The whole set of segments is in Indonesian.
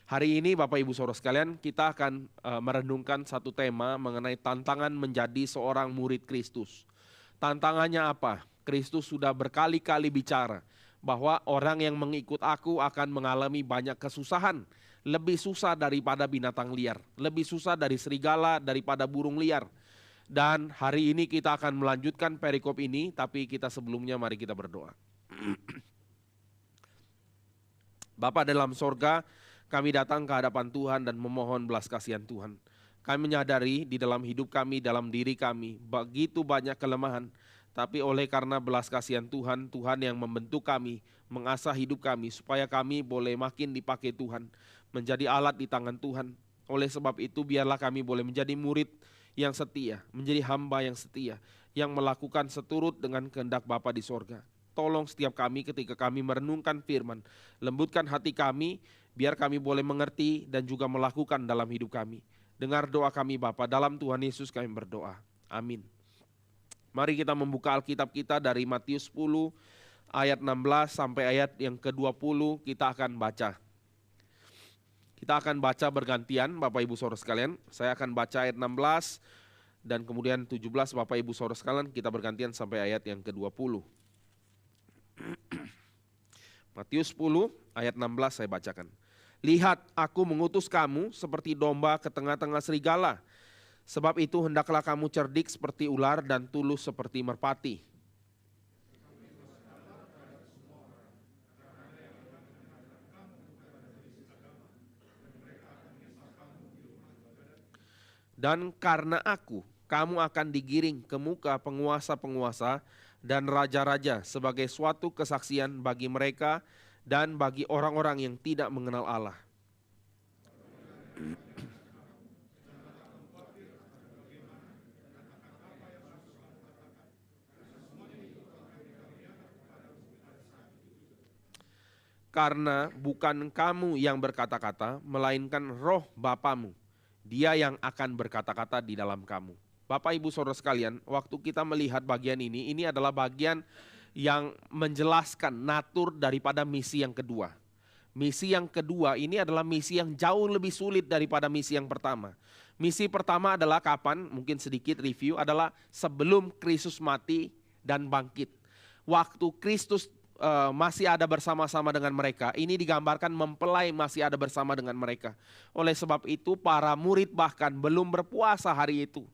Hari ini Bapak Ibu Saudara sekalian, kita akan merenungkan satu tema mengenai tantangan menjadi seorang murid Kristus. Tantangannya apa? Kristus sudah berkali-kali bicara bahwa orang yang mengikut aku akan mengalami banyak kesusahan. Lebih susah daripada binatang liar, lebih susah dari serigala, daripada burung liar. Dan hari ini kita akan melanjutkan perikop ini, tapi kita sebelumnya mari kita berdoa. Bapa dalam sorga, kami datang ke hadapan Tuhan dan memohon belas kasihan Tuhan. Kami menyadari di dalam hidup kami, dalam diri kami, begitu banyak kelemahan. Tapi oleh karena belas kasihan Tuhan, Tuhan yang membentuk kami, mengasah hidup kami, supaya kami boleh makin dipakai Tuhan, menjadi alat di tangan Tuhan. Oleh sebab itu biarlah kami boleh menjadi murid yang setia, menjadi hamba yang setia, yang melakukan seturut dengan kehendak Bapa di sorga. Tolong setiap kami ketika kami merenungkan firman, lembutkan hati kami, biar kami boleh mengerti dan juga melakukan dalam hidup kami. Dengar doa kami Bapa, dalam Tuhan Yesus kami berdoa. Amin. Mari kita membuka Alkitab kita dari Matius 10 ayat 16 sampai ayat yang ke-20 kita akan baca. Kita akan baca bergantian Bapak Ibu Saudara sekalian. Saya akan baca ayat 16 dan kemudian 17 Bapak Ibu Saudara sekalian, kita bergantian sampai ayat yang ke-20. Matius 10 ayat 16 saya bacakan. Lihat, aku mengutus kamu seperti domba ke tengah-tengah serigala. Sebab itu hendaklah kamu cerdik seperti ular dan tulus seperti merpati. Dan karena aku, kamu akan digiring ke muka penguasa-penguasa dan raja-raja sebagai suatu kesaksian bagi mereka dan bagi orang-orang yang tidak mengenal Allah. Karena bukan kamu yang berkata-kata, melainkan roh Bapamu, Dia yang akan berkata-kata di dalam kamu. Bapak Ibu Saudara sekalian, waktu kita melihat bagian ini adalah bagian yang menjelaskan natur daripada misi yang kedua. Misi yang kedua ini adalah misi yang jauh lebih sulit daripada misi yang pertama. Misi pertama adalah kapan? Mungkin sedikit review, adalah sebelum Kristus mati dan bangkit. Waktu Kristus masih ada bersama-sama dengan mereka, ini digambarkan mempelai masih ada bersama dengan mereka. Oleh sebab itu para murid bahkan belum berpuasa hari itu.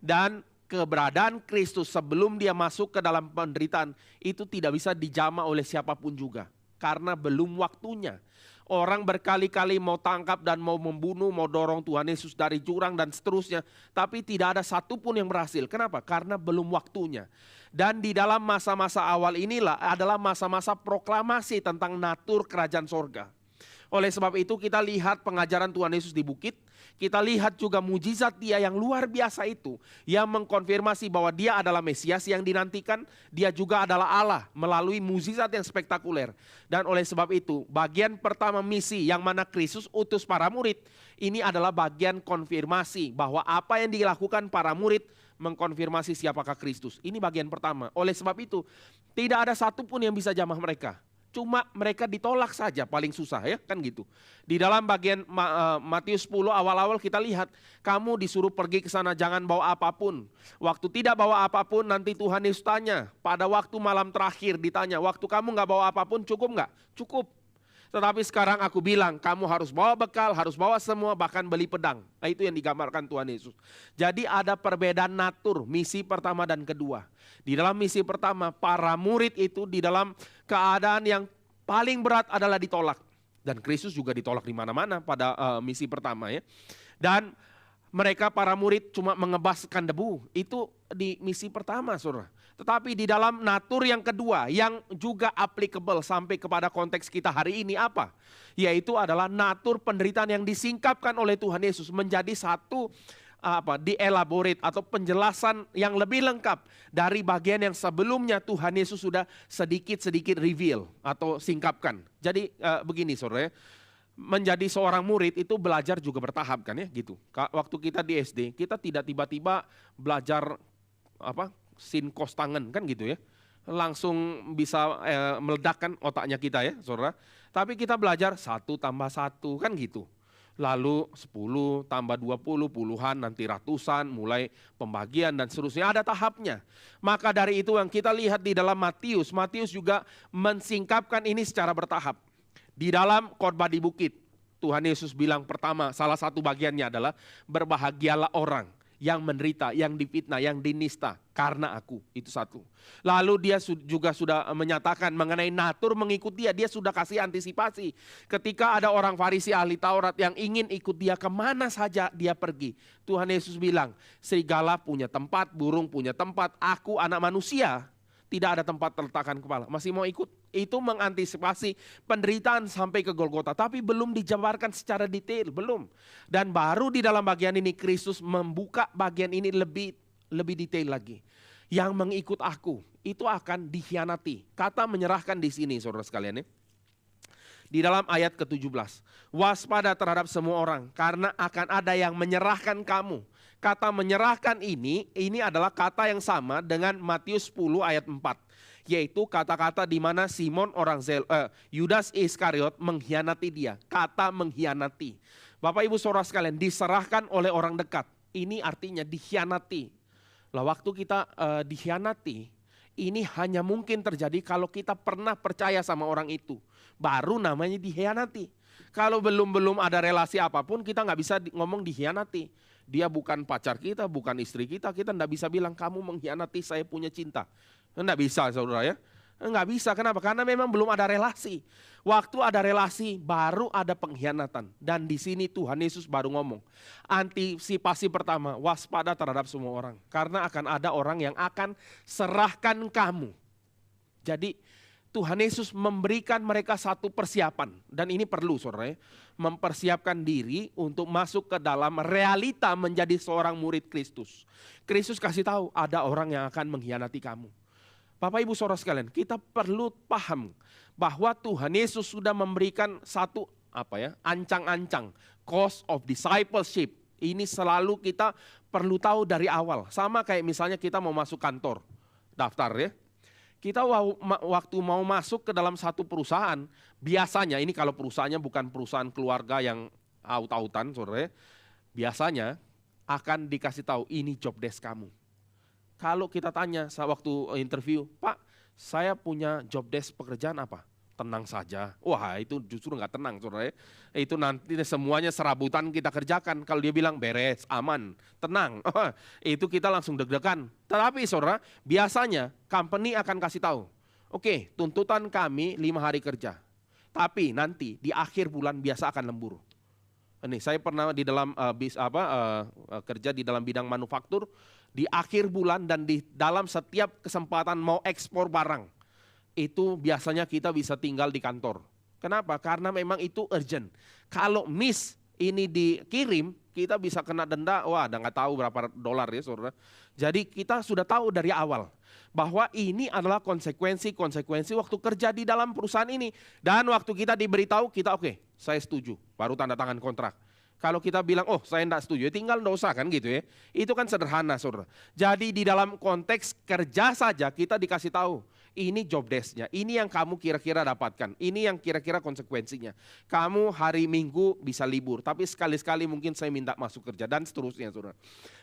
Dan keberadaan Kristus sebelum dia masuk ke dalam penderitaan itu tidak bisa dijamah oleh siapapun juga. Karena belum waktunya. Orang berkali-kali mau tangkap dan mau membunuh, mau dorong Tuhan Yesus dari jurang dan seterusnya. Tapi tidak ada satupun yang berhasil. Kenapa? Karena belum waktunya. Dan di dalam masa-masa awal inilah adalah masa-masa proklamasi tentang natur kerajaan sorga. Oleh sebab itu kita lihat pengajaran Tuhan Yesus di bukit. Kita lihat juga mujizat dia yang luar biasa itu. Yang mengkonfirmasi bahwa dia adalah Mesias yang dinantikan. Dia juga adalah Allah melalui mujizat yang spektakuler. Dan oleh sebab itu bagian pertama misi yang mana Kristus utus para murid. Ini adalah bagian konfirmasi bahwa apa yang dilakukan para murid mengkonfirmasi siapakah Kristus. Ini bagian pertama. Oleh sebab itu tidak ada satupun yang bisa jamah mereka. Cuma mereka ditolak saja, paling susah ya, kan gitu. Di dalam bagian Matius 10 awal-awal kita lihat, kamu disuruh pergi ke sana jangan bawa apapun. Waktu tidak bawa apapun nanti Tuhan Yesus tanya, pada waktu malam terakhir ditanya, waktu kamu gak bawa apapun cukup gak? Cukup. Tetapi sekarang aku bilang, kamu harus bawa bekal, harus bawa semua, bahkan beli pedang. Nah, itu yang digambarkan Tuhan Yesus. Jadi ada perbedaan natur, misi pertama dan kedua. Di dalam misi pertama, para murid itu di dalam keadaan yang paling berat adalah ditolak. Dan Kristus juga ditolak di mana-mana pada misi pertama ya. Dan mereka para murid cuma mengebaskan debu. Itu di misi pertama saudara. Tetapi di dalam natur yang kedua yang juga applicable sampai kepada konteks kita hari ini apa? Yaitu adalah natur penderitaan yang disingkapkan oleh Tuhan Yesus menjadi satu dielaborate atau penjelasan yang lebih lengkap dari bagian yang sebelumnya Tuhan Yesus sudah sedikit-sedikit reveal atau singkapkan. Jadi begini saudara ya. Menjadi seorang murid itu belajar juga bertahap kan ya gitu. Waktu kita di SD kita tidak tiba-tiba belajar sin kos tangan kan gitu ya. langsung bisa meledakkan otaknya kita ya saudara. Tapi kita belajar 1 tambah 1 kan gitu. Lalu 10 tambah 20, puluhan, nanti ratusan, mulai pembagian dan seterusnya, ada tahapnya. Maka dari itu yang kita lihat di dalam Matius, Matius juga mensingkapkan ini secara bertahap. Di dalam khotbah di bukit, Tuhan Yesus bilang pertama, salah satu bagiannya adalah berbahagialah orang yang menderita, yang difitnah, yang dinista karena aku, itu satu. Lalu dia juga sudah menyatakan mengenai natur mengikut dia sudah kasih antisipasi. Ketika ada orang Farisi ahli Taurat yang ingin ikut dia kemana saja dia pergi. Tuhan Yesus bilang, serigala punya tempat, burung punya tempat, aku anak manusia tidak ada tempat letakkan kepala. Masih mau ikut? Itu mengantisipasi penderitaan sampai ke Golgota. Tapi belum dijabarkan secara detail, belum. Dan baru di dalam bagian ini Kristus membuka bagian ini lebih detail lagi. Yang mengikut aku itu akan dikhianati. Kata menyerahkan di sini saudara sekalian ya. Di dalam ayat ke-17. Waspada terhadap semua orang karena akan ada yang menyerahkan kamu. Kata menyerahkan ini adalah kata yang sama dengan Matius 10 ayat 4. Yaitu kata-kata di mana Simon Yudas Iskariot mengkhianati dia. Kata mengkhianati. Bapak Ibu saudara sekalian, diserahkan oleh orang dekat. Ini artinya dikhianati. Lah waktu kita dikhianati, ini hanya mungkin terjadi kalau kita pernah percaya sama orang itu. Baru namanya dikhianati. Kalau belum ada relasi apapun, kita nggak bisa ngomong dikhianati. Dia bukan pacar kita, bukan istri kita nggak bisa bilang kamu mengkhianati saya punya cinta. Nggak bisa saudara ya. Nggak bisa, kenapa? Karena memang belum ada relasi. Waktu ada relasi baru ada pengkhianatan. Dan di sini Tuhan Yesus baru ngomong. Antisipasi pertama, waspada terhadap semua orang. Karena akan ada orang yang akan serahkan kamu. Jadi Tuhan Yesus memberikan mereka satu persiapan. Dan ini perlu saudara ya. Mempersiapkan diri untuk masuk ke dalam realita menjadi seorang murid Kristus. Kristus kasih tahu ada orang yang akan mengkhianati kamu. Bapak Ibu saudara sekalian, kita perlu paham bahwa Tuhan Yesus sudah memberikan satu ancang-ancang, cost of discipleship. Ini selalu kita perlu tahu dari awal. Sama kayak misalnya kita mau masuk kantor, daftar ya. Kita waktu mau masuk ke dalam satu perusahaan, biasanya ini kalau perusahaannya bukan perusahaan keluarga yang aut-autan, saudara, biasanya akan dikasih tahu ini job desk kamu. Kalau kita tanya waktu interview, Pak, saya punya job desk pekerjaan apa? Tenang saja. Wah itu justru nggak tenang saudara. Itu nanti semuanya serabutan kita kerjakan. Kalau dia bilang beres, aman, tenang. Itu kita langsung deg-degan. Tetapi saudara, biasanya company akan kasih tahu. Oke, tuntutan kami 5 hari kerja. Tapi nanti di akhir bulan biasa akan lembur. Ini saya pernah di dalam kerja di dalam bidang manufaktur. Di akhir bulan dan di dalam setiap kesempatan mau ekspor barang. Itu biasanya kita bisa tinggal di kantor. Kenapa? Karena memang itu urgent. Kalau miss ini dikirim, kita bisa kena denda, wah udah nggak tahu berapa dolar ya saudara. Jadi kita sudah tahu dari awal bahwa ini adalah konsekuensi waktu kerja di dalam perusahaan ini. Dan waktu kita diberitahu, kita oke, saya setuju, baru tanda tangan kontrak. Kalau kita bilang, oh saya tidak setuju, tinggal tidak usah kan gitu ya. Itu kan sederhana saudara. Jadi di dalam konteks kerja saja kita dikasih tahu, ini job desk-nya, ini yang kamu kira-kira dapatkan, ini yang kira-kira konsekuensinya. Kamu hari Minggu bisa libur, tapi sekali-sekali mungkin saya minta masuk kerja dan seterusnya saudara.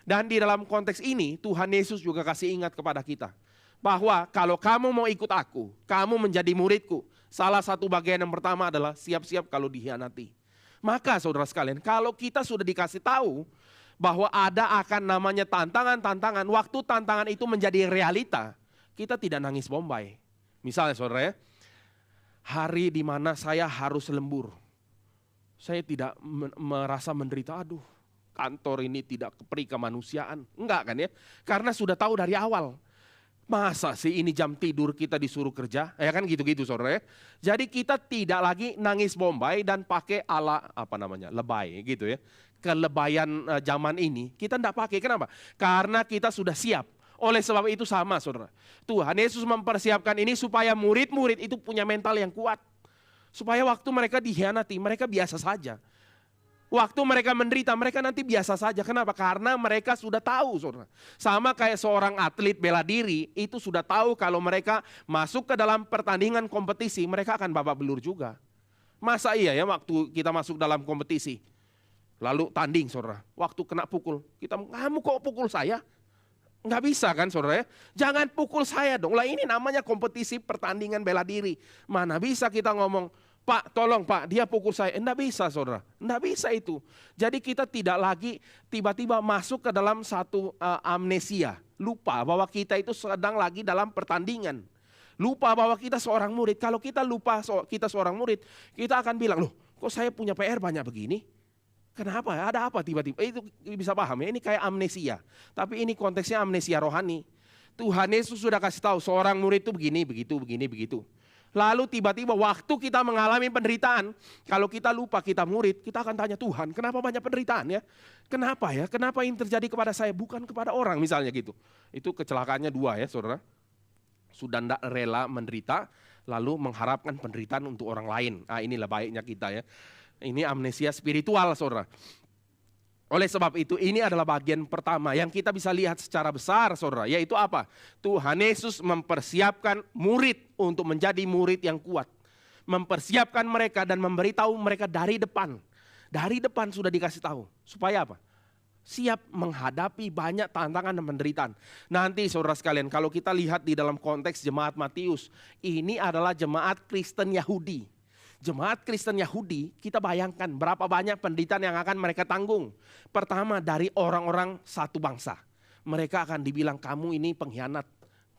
Dan di dalam konteks ini Tuhan Yesus juga kasih ingat kepada kita. Bahwa kalau kamu mau ikut aku, kamu menjadi muridku. Salah satu bagian yang pertama adalah siap-siap kalau dikhianati. Maka saudara sekalian, kalau kita sudah dikasih tahu bahwa ada akan namanya tantangan-tantangan, waktu tantangan itu menjadi realita, kita tidak nangis bombay. Misalnya saudara ya, hari di mana saya harus lembur, saya tidak merasa menderita, aduh kantor ini tidak keperi kemanusiaan. Enggak kan ya, karena sudah tahu dari awal. Masa sih ini jam tidur kita disuruh kerja? Ya kan gitu-gitu saudara ya. Jadi kita tidak lagi nangis bombay dan pakai ala lebay gitu ya. Kelebayan zaman ini kita tidak pakai. Kenapa? Karena kita sudah siap. Oleh sebab itu sama saudara. Tuhan Yesus mempersiapkan ini supaya murid-murid itu punya mental yang kuat. Supaya waktu mereka dikhianati, mereka biasa saja. Waktu mereka menderita, mereka nanti biasa saja. Kenapa? Karena mereka sudah tahu, saudara. Sama kayak seorang atlet bela diri, itu sudah tahu kalau mereka masuk ke dalam pertandingan kompetisi, mereka akan babak belur juga. Masa iya ya waktu kita masuk dalam kompetisi, lalu tanding, saudara. Waktu kena pukul, kamu kok pukul saya? Nggak bisa kan, saudara ya? Jangan pukul saya dong. Lah ini namanya kompetisi pertandingan bela diri. Mana bisa kita ngomong, Pak, tolong Pak, dia pukul saya. Enggak bisa, saudara. Enggak bisa itu. Jadi kita tidak lagi tiba-tiba masuk ke dalam satu amnesia. Lupa bahwa kita itu sedang lagi dalam pertandingan. Lupa bahwa kita seorang murid. Kalau kita lupa kita seorang murid, kita akan bilang, loh kok saya punya PR banyak begini? Kenapa? Ada apa tiba-tiba? Itu bisa paham ya, ini kayak amnesia. Tapi ini konteksnya amnesia rohani. Tuhan Yesus sudah kasih tahu seorang murid itu begini, begitu, begini, begitu. Lalu tiba-tiba waktu kita mengalami penderitaan, kalau kita lupa kita murid, kita akan tanya, Tuhan kenapa banyak penderitaan ya? Kenapa ya? Kenapa ini terjadi kepada saya bukan kepada orang misalnya gitu. Itu kecelakaannya dua ya saudara. Sudah tidak rela menderita, lalu mengharapkan penderitaan untuk orang lain. Nah inilah baiknya kita ya. Ini amnesia spiritual saudara. Oleh sebab itu ini adalah bagian pertama yang kita bisa lihat secara besar saudara. Yaitu apa? Tuhan Yesus mempersiapkan murid untuk menjadi murid yang kuat. Mempersiapkan mereka dan memberitahu mereka dari depan. Dari depan sudah dikasih tahu. Supaya apa? Siap menghadapi banyak tantangan dan penderitaan. Nanti saudara sekalian kalau kita lihat di dalam konteks jemaat Matius. Ini adalah jemaat Kristen Yahudi. Jemaat Kristen Yahudi, kita bayangkan berapa banyak penderitaan yang akan mereka tanggung. Pertama dari orang-orang satu bangsa. Mereka akan dibilang kamu ini pengkhianat.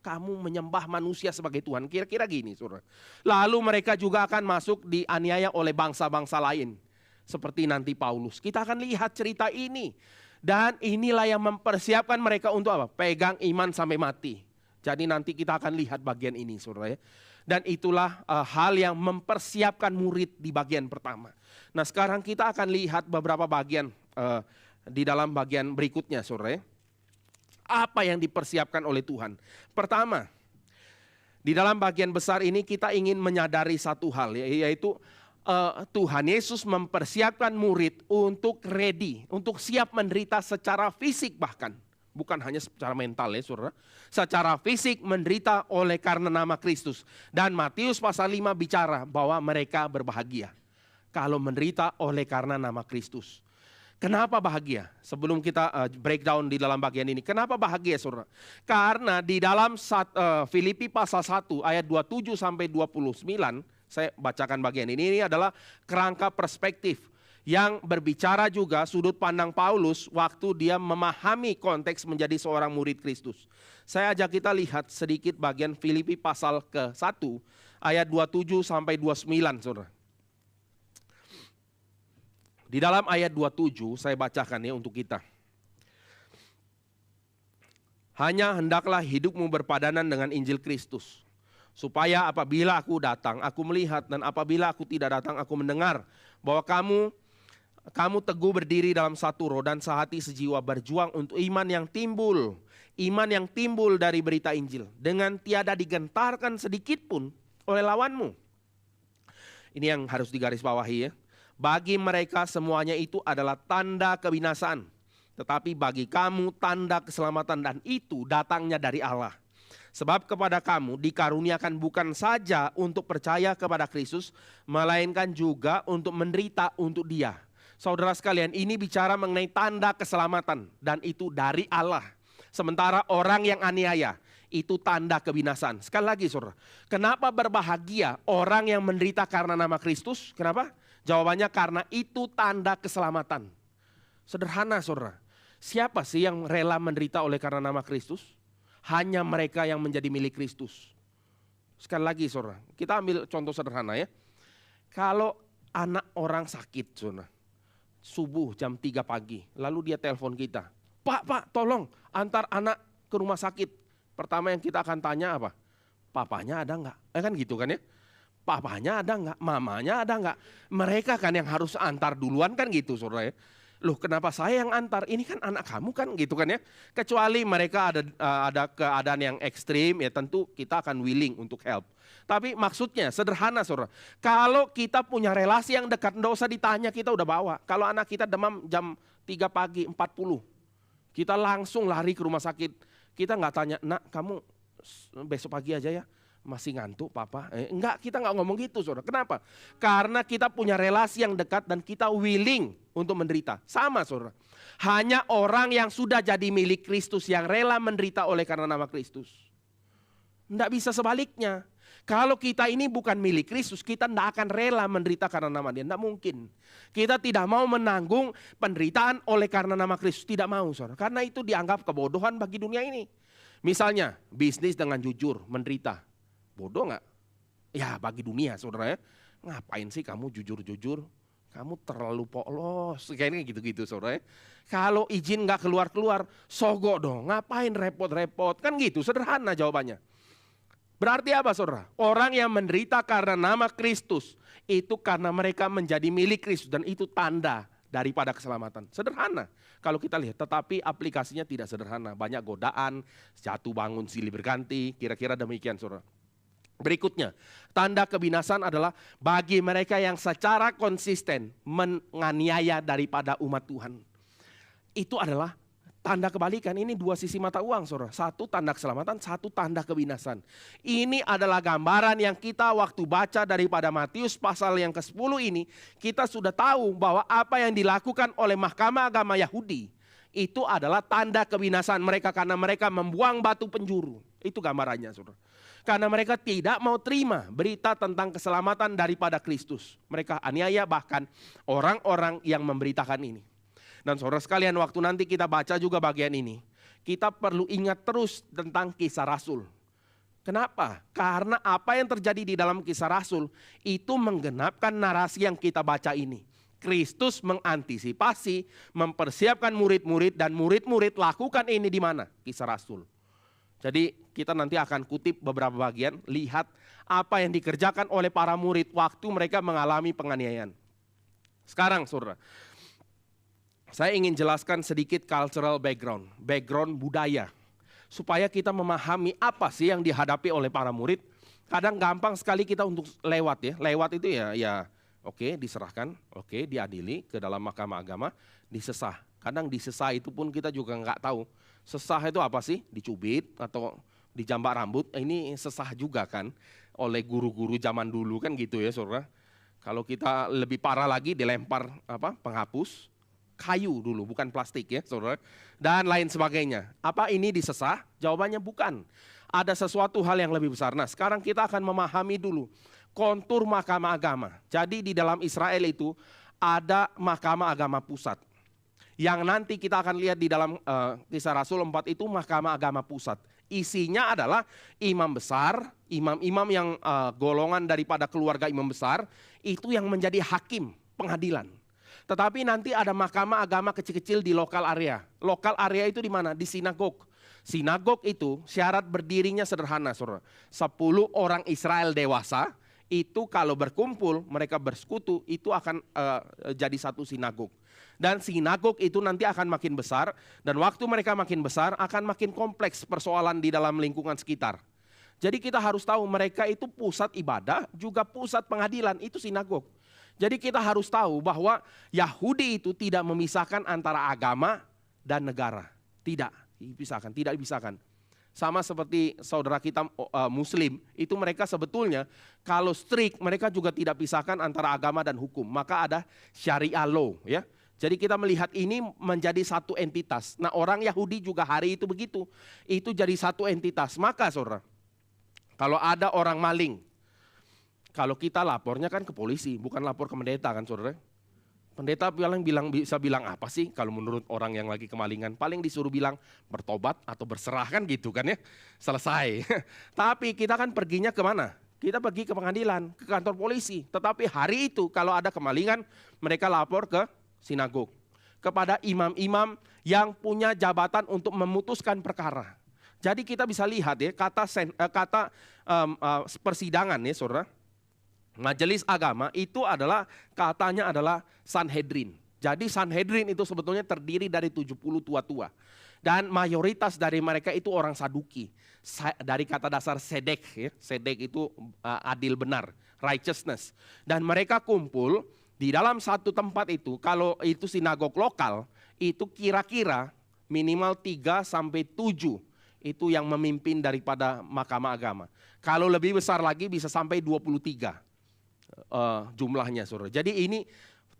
Kamu menyembah manusia sebagai Tuhan. Kira-kira gini saudara. Lalu mereka juga akan masuk dianiaya oleh bangsa-bangsa lain. Seperti nanti Paulus. Kita akan lihat cerita ini. Dan inilah yang mempersiapkan mereka untuk apa? Pegang iman sampai mati. Jadi nanti kita akan lihat bagian ini saudara ya. Dan itulah hal yang mempersiapkan murid di bagian pertama. Nah sekarang kita akan lihat beberapa bagian di dalam bagian berikutnya saudara. Apa yang dipersiapkan oleh Tuhan. Pertama, di dalam bagian besar ini kita ingin menyadari satu hal yaitu Tuhan Yesus mempersiapkan murid untuk ready, untuk siap menderita secara fisik bahkan. Bukan hanya secara mental ya saudara. Secara fisik menderita oleh karena nama Kristus. Dan Matius pasal 5 bicara bahwa mereka berbahagia. Kalau menderita oleh karena nama Kristus. Kenapa bahagia? Sebelum kita breakdown di dalam bagian ini. Kenapa bahagia saudara? Karena di dalam Filipi pasal 1 ayat 27 sampai 29. Saya bacakan bagian ini. Ini adalah kerangka perspektif. Yang berbicara juga sudut pandang Paulus waktu dia memahami konteks menjadi seorang murid Kristus. Saya ajak kita lihat sedikit bagian Filipi pasal ke-1 ayat 27 sampai 29 saudara. Di dalam ayat 27 saya bacakan ya untuk kita. Hanya hendaklah hidupmu berpadanan dengan Injil Kristus. Supaya apabila aku datang, aku melihat, dan apabila aku tidak datang, aku mendengar bahwa kamu teguh berdiri dalam satu roh dan sehati sejiwa berjuang untuk iman yang timbul. Iman yang timbul dari berita Injil. Dengan tiada digentarkan sedikit pun oleh lawanmu. Ini yang harus digarisbawahi ya. Bagi mereka semuanya itu adalah tanda kebinasaan. Tetapi bagi kamu tanda keselamatan dan itu datangnya dari Allah. Sebab kepada kamu dikaruniakan bukan saja untuk percaya kepada Kristus. Melainkan juga untuk menderita untuk Dia. Saudara sekalian, ini bicara mengenai tanda keselamatan dan itu dari Allah. Sementara orang yang aniaya itu tanda kebinasaan. Sekali lagi saudara, kenapa berbahagia orang yang menderita karena nama Kristus? Kenapa? Jawabannya karena itu tanda keselamatan. Sederhana saudara, siapa sih yang rela menderita oleh karena nama Kristus? Hanya mereka yang menjadi milik Kristus. Sekali lagi saudara, kita ambil contoh sederhana ya. Kalau anak orang sakit saudara. Subuh jam 3 pagi, lalu dia telepon kita. Pak, tolong antar anak ke rumah sakit. Pertama yang kita akan tanya apa? Papanya ada enggak? Kan gitu kan ya? Papanya ada enggak? Mamanya ada enggak? Mereka kan yang harus antar duluan kan gitu saudara ya. Loh kenapa saya yang antar? Ini kan anak kamu kan gitu kan ya. Kecuali mereka ada keadaan yang ekstrim ya tentu kita akan willing untuk help. Tapi maksudnya sederhana saudara. Kalau kita punya relasi yang dekat, enggak usah ditanya kita udah bawa. Kalau anak kita demam jam 3 pagi 40, kita langsung lari ke rumah sakit. Kita nggak tanya, nak kamu besok pagi aja ya. Masih ngantuk papa? Enggak, kita nggak ngomong gitu saudara. Kenapa? Karena kita punya relasi yang dekat dan kita willing untuk menderita. Sama saudara. Hanya orang yang sudah jadi milik Kristus yang rela menderita oleh karena nama Kristus. Enggak bisa sebaliknya. Kalau kita ini bukan milik Kristus, kita tidak akan rela menderita karena nama Dia. Tidak mungkin. Kita tidak mau menanggung penderitaan oleh karena nama Kristus. Tidak mau saudara. Karena itu dianggap kebodohan bagi dunia ini. Misalnya bisnis dengan jujur, menderita. Bodoh nggak? Ya bagi dunia saudara ya. Ngapain sih kamu jujur-jujur? Kamu terlalu polos. Kayaknya gitu-gitu saudara ya. Kalau izin nggak keluar-keluar, sogok dong. Ngapain repot-repot? Kan gitu, sederhana jawabannya. Berarti apa saudara? Orang yang menderita karena nama Kristus, itu karena mereka menjadi milik Kristus. Dan itu tanda daripada keselamatan. Sederhana kalau kita lihat, tetapi aplikasinya tidak sederhana. Banyak godaan, jatuh bangun silih berganti, kira-kira demikian saudara. Berikutnya, tanda kebinasan adalah bagi mereka yang secara konsisten menganiaya daripada umat Tuhan. Itu adalah tanda kebalikan. Ini dua sisi mata uang saudara. Satu tanda keselamatan, satu tanda kebinasan. Ini adalah gambaran yang kita waktu baca daripada Matius pasal yang ke-10 ini. Kita sudah tahu bahwa apa yang dilakukan oleh mahkamah agama Yahudi. Itu adalah tanda kebinasan mereka karena mereka membuang batu penjuru. Itu gambarannya saudara. Karena mereka tidak mau terima berita tentang keselamatan daripada Kristus. Mereka aniaya bahkan orang-orang yang memberitakan ini. Dan saudara sekalian, waktu nanti kita baca juga bagian ini, kita perlu ingat terus tentang kisah Rasul. Kenapa? Karena apa yang terjadi di dalam kisah Rasul itu menggenapkan narasi yang kita baca ini. Kristus mengantisipasi, mempersiapkan murid-murid dan murid-murid lakukan ini di mana? Kisah Rasul. Jadi kita nanti akan kutip beberapa bagian, lihat apa yang dikerjakan oleh para murid waktu mereka mengalami penganiayaan. Sekarang saudara, saya ingin jelaskan sedikit cultural background budaya. Supaya kita memahami apa sih yang dihadapi oleh para murid. Kadang gampang sekali kita untuk lewat ya. Lewat itu ya oke diserahkan, oke diadili ke dalam mahkamah agama, disesah. Kadang disesah itu pun kita juga nggak tahu. Sesah itu apa sih? Dicubit atau dijambak rambut? Ini sesah juga kan oleh guru-guru zaman dulu kan gitu ya saudara. Kalau kita lebih parah lagi dilempar penghapus. Kayu dulu, bukan plastik ya saudara. Dan lain sebagainya. Apa ini disesah? Jawabannya bukan. Ada sesuatu hal yang lebih besar. Nah sekarang kita akan memahami dulu kontur mahkamah agama. Jadi di dalam Israel itu ada mahkamah agama pusat. Yang nanti kita akan lihat di dalam kisah Rasul 4 itu mahkamah agama pusat. Isinya adalah imam besar, imam-imam yang golongan daripada keluarga imam besar. Itu yang menjadi hakim pengadilan. Tetapi nanti ada mahkamah agama kecil-kecil di lokal area. Lokal area itu di mana? Di sinagog. Sinagog itu syarat berdirinya sederhana saudara. 10 orang Israel dewasa itu kalau berkumpul mereka bersekutu itu akan jadi satu sinagog. Dan sinagog itu nanti akan makin besar dan waktu mereka makin besar akan makin kompleks persoalan di dalam lingkungan sekitar. Jadi kita harus tahu mereka itu pusat ibadah juga pusat pengadilan itu sinagog. Jadi kita harus tahu bahwa Yahudi itu tidak memisahkan antara agama dan negara. Tidak dipisahkan. Sama seperti saudara kita Muslim, itu mereka sebetulnya kalau strict mereka juga tidak pisahkan antara agama dan hukum. Maka ada syariah law ya. Jadi kita melihat ini menjadi satu entitas. Nah orang Yahudi juga hari itu begitu. Itu jadi satu entitas. Maka saudara, kalau ada orang maling, kalau kita lapornya kan ke polisi, bukan lapor ke pendeta kan saudara. Pendeta bisa bilang apa sih kalau menurut orang yang lagi kemalingan. Paling disuruh bilang bertobat atau berserah kan gitu kan ya. Selesai. Tapi kita kan perginya kemana? Kita pergi ke pengadilan, ke kantor polisi. Tetapi hari itu kalau ada kemalingan mereka lapor ke sinagog. Kepada imam-imam yang punya jabatan untuk memutuskan perkara. Jadi kita bisa lihat ya kata persidangan ya saudara. Majelis agama itu adalah katanya adalah Sanhedrin. Jadi Sanhedrin itu sebetulnya terdiri dari 70 tua-tua. Dan mayoritas dari mereka itu orang Saduki. Dari kata dasar sedek, ya. Sedek itu adil benar, righteousness. Dan mereka kumpul di dalam satu tempat itu, kalau itu sinagog lokal, itu kira-kira minimal 3 sampai 7 itu yang memimpin daripada mahkamah agama. Kalau lebih besar lagi bisa sampai 23 jumlahnya, saudara. Jadi ini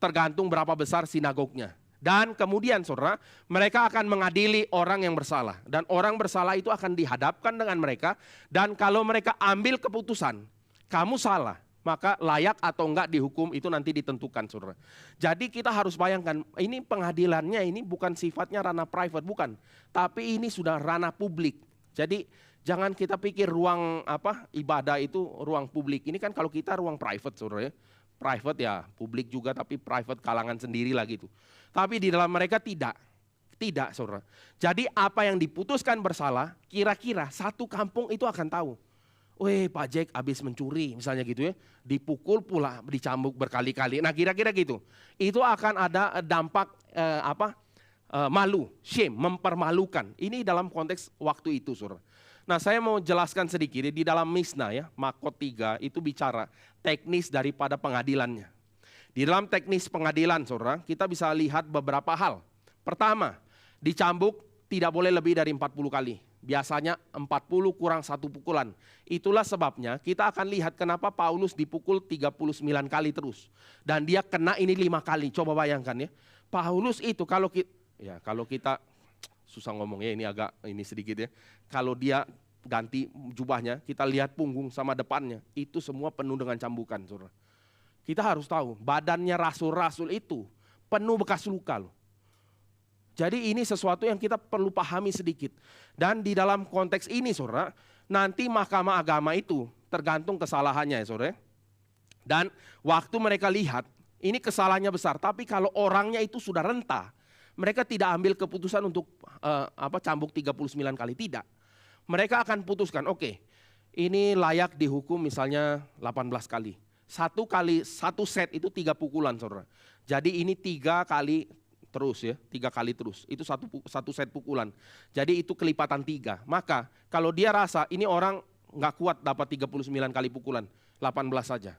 tergantung berapa besar sinagognya. Dan kemudian saudara, mereka akan mengadili orang yang bersalah. Dan orang bersalah itu akan dihadapkan dengan mereka. Dan kalau mereka ambil keputusan, kamu salah, maka layak atau enggak dihukum itu nanti ditentukan, saudara. Jadi kita harus bayangkan, ini pengadilannya ini bukan sifatnya ranah private, bukan. Tapi ini sudah ranah publik. Jadi jangan kita pikir ruang ibadah itu ruang publik. Ini kan kalau kita ruang private, saudara ya. Private ya publik juga, tapi private kalangan sendiri lah gitu. Tapi di dalam mereka tidak, saudara. Jadi apa yang diputuskan bersalah, kira-kira satu kampung itu akan tahu. Weh, Pak Jack habis mencuri misalnya gitu ya, dipukul pula, dicambuk berkali-kali. Nah kira-kira gitu. Itu akan ada dampak malu, shame, mempermalukan. Ini dalam konteks waktu itu, saudara. Nah saya mau jelaskan sedikit di dalam Misna ya, Makot 3 itu bicara teknis daripada pengadilannya. Di dalam teknis pengadilan, saudara, kita bisa lihat beberapa hal. Pertama, dicambuk tidak boleh lebih dari 40 kali. Biasanya 40 kurang 1 pukulan. Itulah sebabnya kita akan lihat kenapa Paulus dipukul 39 kali terus. Dan dia kena ini 5 kali. Coba bayangkan ya. Paulus itu kalau kita susah ngomongnya, ini agak ini sedikit ya. Kalau dia ganti jubahnya, kita lihat punggung sama depannya. Itu semua penuh dengan cambukan, saudara. Kita harus tahu badannya rasul-rasul itu penuh bekas luka loh. Jadi ini sesuatu yang kita perlu pahami sedikit. Dan di dalam konteks ini saudara, nanti mahkamah agama itu tergantung kesalahannya ya saudara. Dan waktu mereka lihat, ini kesalahannya besar. Tapi kalau orangnya itu sudah renta, mereka tidak ambil keputusan untuk cambuk 39 kali, tidak. Mereka akan putuskan, oke, ini layak dihukum misalnya 18 kali. Satu set itu 3 pukulan saudara. Jadi ini 3 kali terus ya, 3 kali terus. Itu satu set pukulan. Jadi itu kelipatan 3. Maka kalau dia rasa ini orang nggak kuat dapat 39 kali pukulan, 18 saja.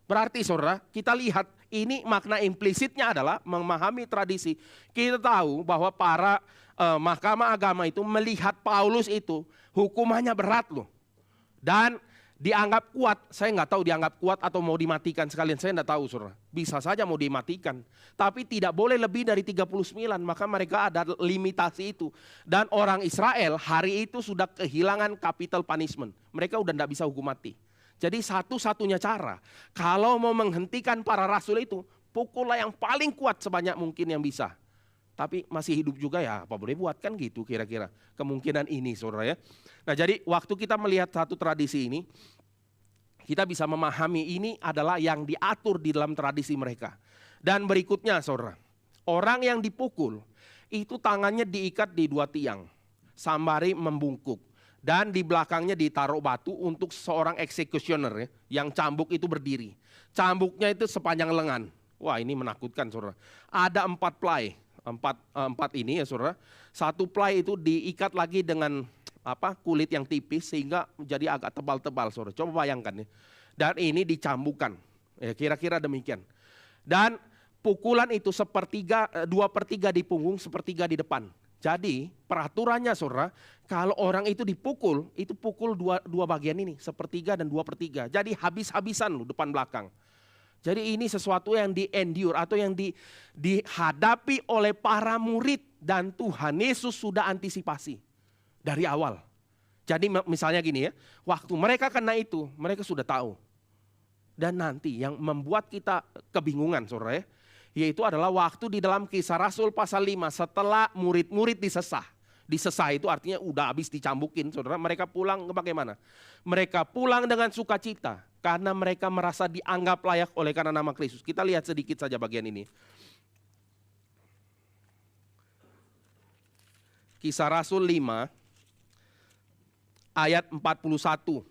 Berarti saudara, kita lihat ini makna implisitnya adalah memahami tradisi. Kita tahu bahwa para mahkamah agama itu melihat Paulus itu hukumannya berat loh. Dan dianggap kuat, saya nggak tahu dianggap kuat atau mau dimatikan sekalian, saya nggak tahu saudara. Bisa saja mau dimatikan, tapi tidak boleh lebih dari 39, maka mereka ada limitasi itu. Dan orang Israel hari itu sudah kehilangan capital punishment, mereka udah nggak bisa hukum mati. Jadi satu-satunya cara, kalau mau menghentikan para rasul itu, pukullah yang paling kuat sebanyak mungkin yang bisa. Tapi masih hidup juga ya, apa boleh buat kan gitu kira-kira. Kemungkinan ini saudara ya. Nah jadi waktu kita melihat satu tradisi ini, kita bisa memahami ini adalah yang diatur di dalam tradisi mereka. Dan berikutnya saudara, orang yang dipukul itu tangannya diikat di 2 tiang, sambari membungkuk. Dan di belakangnya ditaruh batu untuk seorang eksekusioner ya, yang cambuk itu berdiri. Cambuknya itu sepanjang lengan. Wah ini menakutkan saudara. Ada 4 play. Empat ini ya saudara, 1 play itu diikat lagi dengan kulit yang tipis sehingga menjadi agak tebal-tebal saudara. Coba bayangkan ya. Dan ini dicambukan, ya kira-kira demikian. Dan pukulan itu 2/3 di punggung, 1/3 di depan. Jadi peraturannya saudara, kalau orang itu dipukul, itu pukul dua bagian ini, 1/3 dan 2/3. Jadi habis-habisan loh depan belakang. Jadi ini sesuatu yang di-endure atau yang dihadapi oleh para murid dan Tuhan Yesus sudah antisipasi dari awal. Jadi misalnya gini ya, waktu mereka kena itu, mereka sudah tahu. Dan nanti yang membuat kita kebingungan saudara ya, yaitu adalah waktu di dalam Kisah Rasul pasal 5 setelah murid-murid disesah. Disesah itu artinya udah habis dicambukin saudara, mereka pulang bagaimana? Mereka pulang dengan sukacita karena mereka merasa dianggap layak oleh karena nama Kristus. Kita lihat sedikit saja bagian ini. Kisah Rasul 5 ayat 41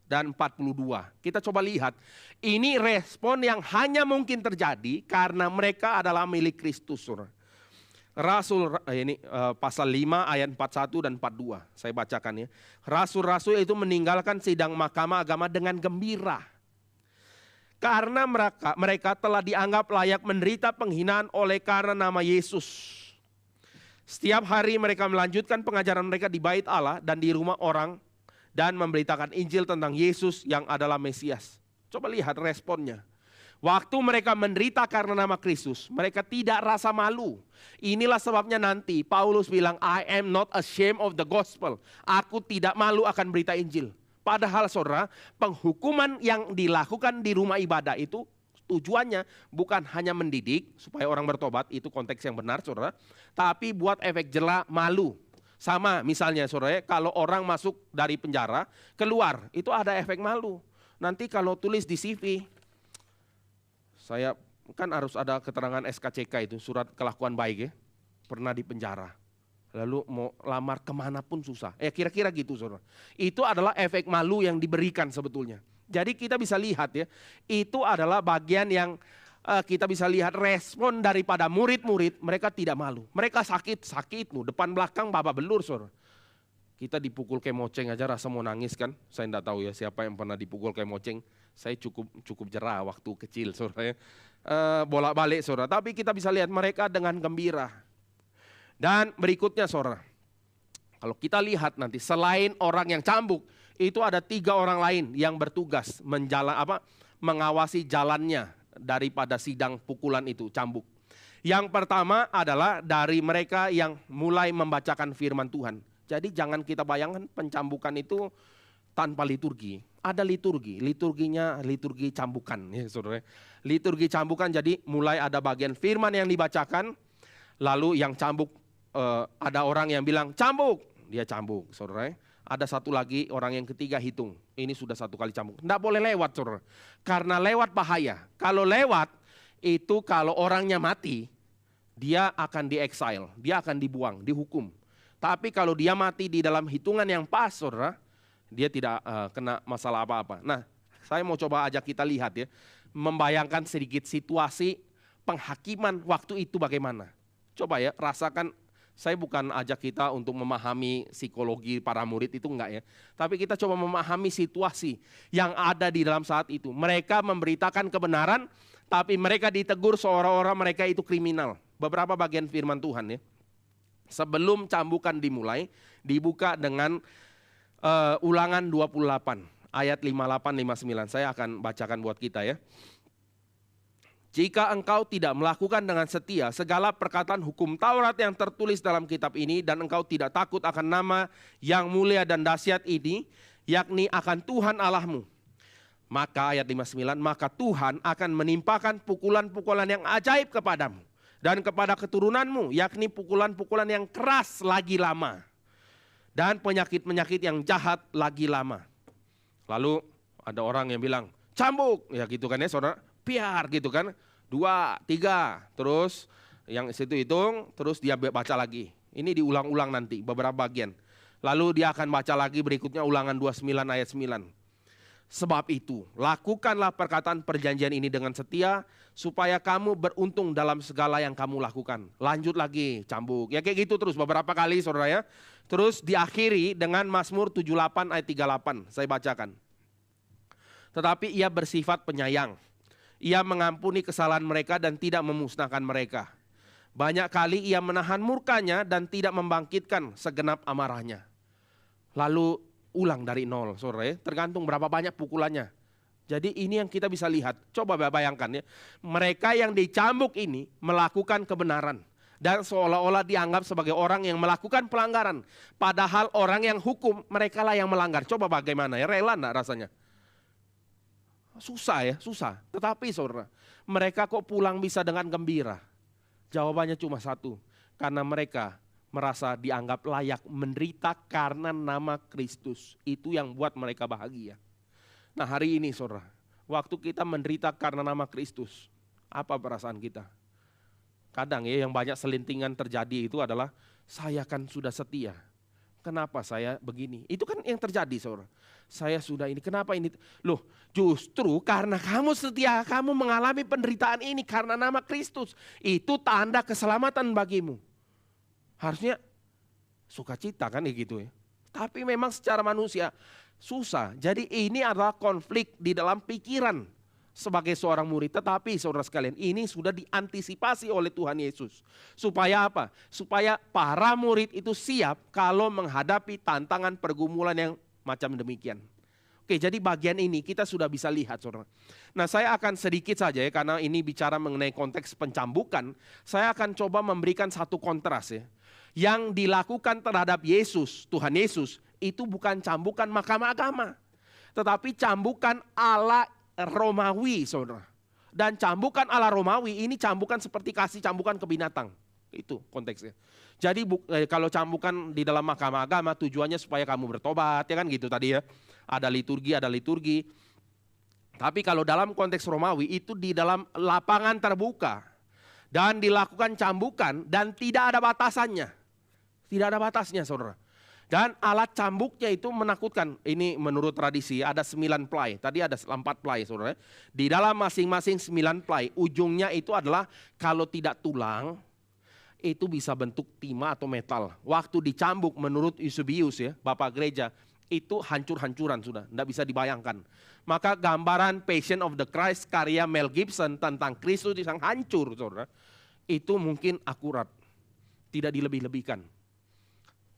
dan 42. Kita coba lihat, ini respon yang hanya mungkin terjadi karena mereka adalah milik Kristus. Saudara. Pasal 5 ayat 41 dan 42. Saya bacakan ya. Rasul-rasul itu meninggalkan sidang mahkamah agama dengan gembira. Karena mereka telah dianggap layak menderita penghinaan oleh karena nama Yesus. Setiap hari mereka melanjutkan pengajaran mereka di bait Allah dan di rumah orang dan memberitakan Injil tentang Yesus yang adalah Mesias. Coba lihat responnya. Waktu mereka menderita karena nama Kristus, mereka tidak rasa malu. Inilah sebabnya nanti Paulus bilang, I am not ashamed of the gospel. Aku tidak malu akan berita Injil. Padahal saudara, penghukuman yang dilakukan di rumah ibadah itu tujuannya bukan hanya mendidik supaya orang bertobat, itu konteks yang benar saudara. Tapi buat efek jela malu. Sama misalnya saudara, kalau orang masuk dari penjara, keluar, itu ada efek malu. Nanti kalau tulis di CV, saya kan harus ada keterangan SKCK itu, surat kelakuan baik ya, pernah di penjara. Lalu mau lamar kemanapun susah. Kira-kira gitu saudara. Itu adalah efek malu yang diberikan sebetulnya. Jadi kita bisa lihat ya, itu adalah bagian yang kita bisa lihat respon daripada murid-murid, mereka tidak malu. Mereka sakit loh, depan belakang babak belur saudara. Kita dipukul kemoceng aja rasa mau nangis kan. Saya enggak tahu ya siapa yang pernah dipukul kemoceng. Saya cukup jerah waktu kecil saudara ya. Bolak-balik saudara. Tapi kita bisa lihat mereka dengan gembira. Dan berikutnya saudara. Kalau kita lihat nanti selain orang yang cambuk, itu ada 3 orang lain yang bertugas mengawasi jalannya daripada sidang pukulan itu, cambuk. Yang pertama adalah dari mereka yang mulai membacakan firman Tuhan. Jadi jangan kita bayangkan pencambukan itu tanpa liturgi. Ada liturginya liturgi cambukan ya saudara. Liturgi cambukan jadi mulai ada bagian firman yang dibacakan, lalu yang cambuk ada orang yang bilang cambuk, dia cambuk saudara. Ada satu lagi orang yang ketiga hitung, ini sudah 1 kali cambuk. Nggak boleh lewat saudara, karena lewat bahaya. Kalau lewat itu kalau orangnya mati, dia akan di-exile, dia akan dibuang, dihukum. Tapi kalau dia mati di dalam hitungan yang pas, saudara, dia tidak kena masalah apa-apa. Nah, saya mau coba ajak kita lihat ya, membayangkan sedikit situasi penghakiman waktu itu bagaimana. Coba ya, rasakan, saya bukan ajak kita untuk memahami psikologi para murid itu enggak ya. Tapi kita coba memahami situasi yang ada di dalam saat itu. Mereka memberitakan kebenaran, tapi mereka ditegur seolah-olah mereka itu kriminal. Beberapa bagian firman Tuhan ya. Sebelum cambukan dimulai, dibuka dengan Ulangan 28 ayat 58-59. Saya akan bacakan buat kita ya. Jika engkau tidak melakukan dengan setia segala perkataan hukum Taurat yang tertulis dalam kitab ini, dan engkau tidak takut akan nama yang mulia dan dahsyat ini, yakni akan Tuhan Allahmu, maka ayat 59, maka Tuhan akan menimpakan pukulan-pukulan yang ajaib kepadamu dan kepada keturunanmu, yakni pukulan-pukulan yang keras lagi lama, dan penyakit-penyakit yang jahat lagi lama. Lalu ada orang yang bilang, cambuk, ya gitu kan ya saudara, biar gitu kan, 2, 3, terus yang situ hitung, terus dia baca lagi. Ini diulang-ulang nanti beberapa bagian. Lalu dia akan baca lagi berikutnya Ulangan 29 ayat 9. Sebab itu, lakukanlah perkataan perjanjian ini dengan setia, supaya kamu beruntung dalam segala yang kamu lakukan. Lanjut lagi, cambuk. Ya kayak gitu terus beberapa kali saudara ya. Terus diakhiri dengan Mazmur 78 ayat 38, saya bacakan. Tetapi ia bersifat penyayang. Ia mengampuni kesalahan mereka dan tidak memusnahkan mereka. Banyak kali ia menahan murkanya dan tidak membangkitkan segenap amarahnya. Lalu ulang dari nol, saudara ya. Tergantung berapa banyak pukulannya. Jadi ini yang kita bisa lihat. Coba bayangkan ya. Mereka yang dicambuk ini melakukan kebenaran. Dan seolah-olah dianggap sebagai orang yang melakukan pelanggaran. Padahal orang yang hukum, mereka lah yang melanggar. Coba bagaimana ya, rela enggak rasanya? Susah ya, susah. Tetapi saudara, mereka kok pulang bisa dengan gembira? Jawabannya cuma satu. Karena mereka merasa dianggap layak menderita karena nama Kristus. Itu yang buat mereka bahagia. Nah hari ini saudara, waktu kita menderita karena nama Kristus, apa perasaan kita? Kadang ya yang banyak selintingan terjadi itu adalah, saya kan sudah setia. Kenapa saya begini? Itu kan yang terjadi, saudara. Saya sudah ini, kenapa ini? Loh, justru karena kamu setia, kamu mengalami penderitaan ini karena nama Kristus. Itu tanda keselamatan bagimu. Harusnya sukacita kan ya gitu ya. Tapi memang secara manusia susah. Jadi ini adalah konflik di dalam pikiran sebagai seorang murid. Tetapi saudara sekalian, ini sudah diantisipasi oleh Tuhan Yesus. Supaya apa? Supaya para murid itu siap kalau menghadapi tantangan pergumulan yang macam demikian. Oke, jadi bagian ini kita sudah bisa lihat, saudara. Nah, saya akan sedikit saja ya, karena ini bicara mengenai konteks pencambukan. Saya akan coba memberikan satu kontras ya. Yang dilakukan terhadap Yesus, Tuhan Yesus, itu bukan cambukan mahkamah agama. Tetapi cambukan ala Romawi, saudara. Dan cambukan ala Romawi ini cambukan seperti kasih cambukan ke binatang. Itu konteksnya. Jadi kalau cambukan di dalam mahkamah agama tujuannya supaya kamu bertobat, ya kan gitu tadi ya. Ada liturgi. Tapi kalau dalam konteks Romawi itu di dalam lapangan terbuka. Dan dilakukan cambukan dan tidak ada batasannya. Tidak ada batasnya, saudara. Dan alat cambuknya itu menakutkan. Ini menurut tradisi ada 9 play. Tadi ada 4 play, saudara. Di dalam masing-masing 9 play, ujungnya itu adalah kalau tidak tulang, itu bisa bentuk timah atau metal. Waktu dicambuk menurut Eusebius ya, Bapak Gereja, itu hancur-hancuran sudah, tidak bisa dibayangkan. Maka gambaran Passion of the Christ karya Mel Gibson tentang Kristus yang hancur, saudara, itu mungkin akurat, tidak dilebih-lebihkan.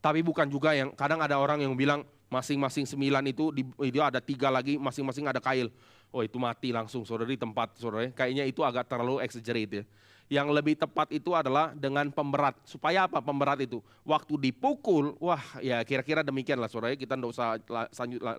Tapi bukan juga yang kadang ada orang yang bilang masing-masing 9 itu ada 3 lagi, masing-masing ada kail. Oh itu mati langsung saudara di tempat saudara. Kayaknya itu agak terlalu exaggerate ya. Yang lebih tepat itu adalah dengan pemberat. Supaya apa pemberat itu? Waktu dipukul, wah ya kira-kira demikianlah saudara. Kita tidak usah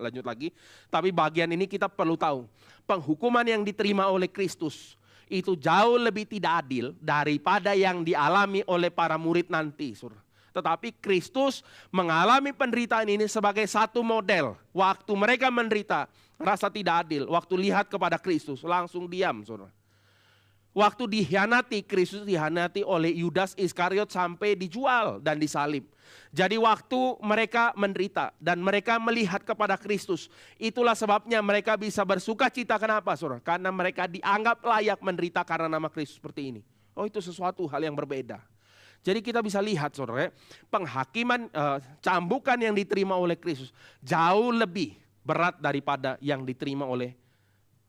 lanjut lagi. Tapi bagian ini kita perlu tahu. Penghukuman yang diterima oleh Kristus itu jauh lebih tidak adil daripada yang dialami oleh para murid nanti saudara. Tetapi Kristus mengalami penderitaan ini sebagai satu model. Waktu mereka menderita, rasa tidak adil. Waktu lihat kepada Kristus, langsung diam, saudara. Waktu dikhianati, Kristus dikhianati oleh Yudas Iskariot sampai dijual dan disalib. Jadi waktu mereka menderita dan mereka melihat kepada Kristus, itulah sebabnya mereka bisa bersuka cita. Kenapa, saudara? Karena mereka dianggap layak menderita karena nama Kristus seperti ini. Oh, itu sesuatu hal yang berbeda. Jadi kita bisa lihat saudara, penghakiman cambukan yang diterima oleh Kristus jauh lebih berat daripada yang diterima oleh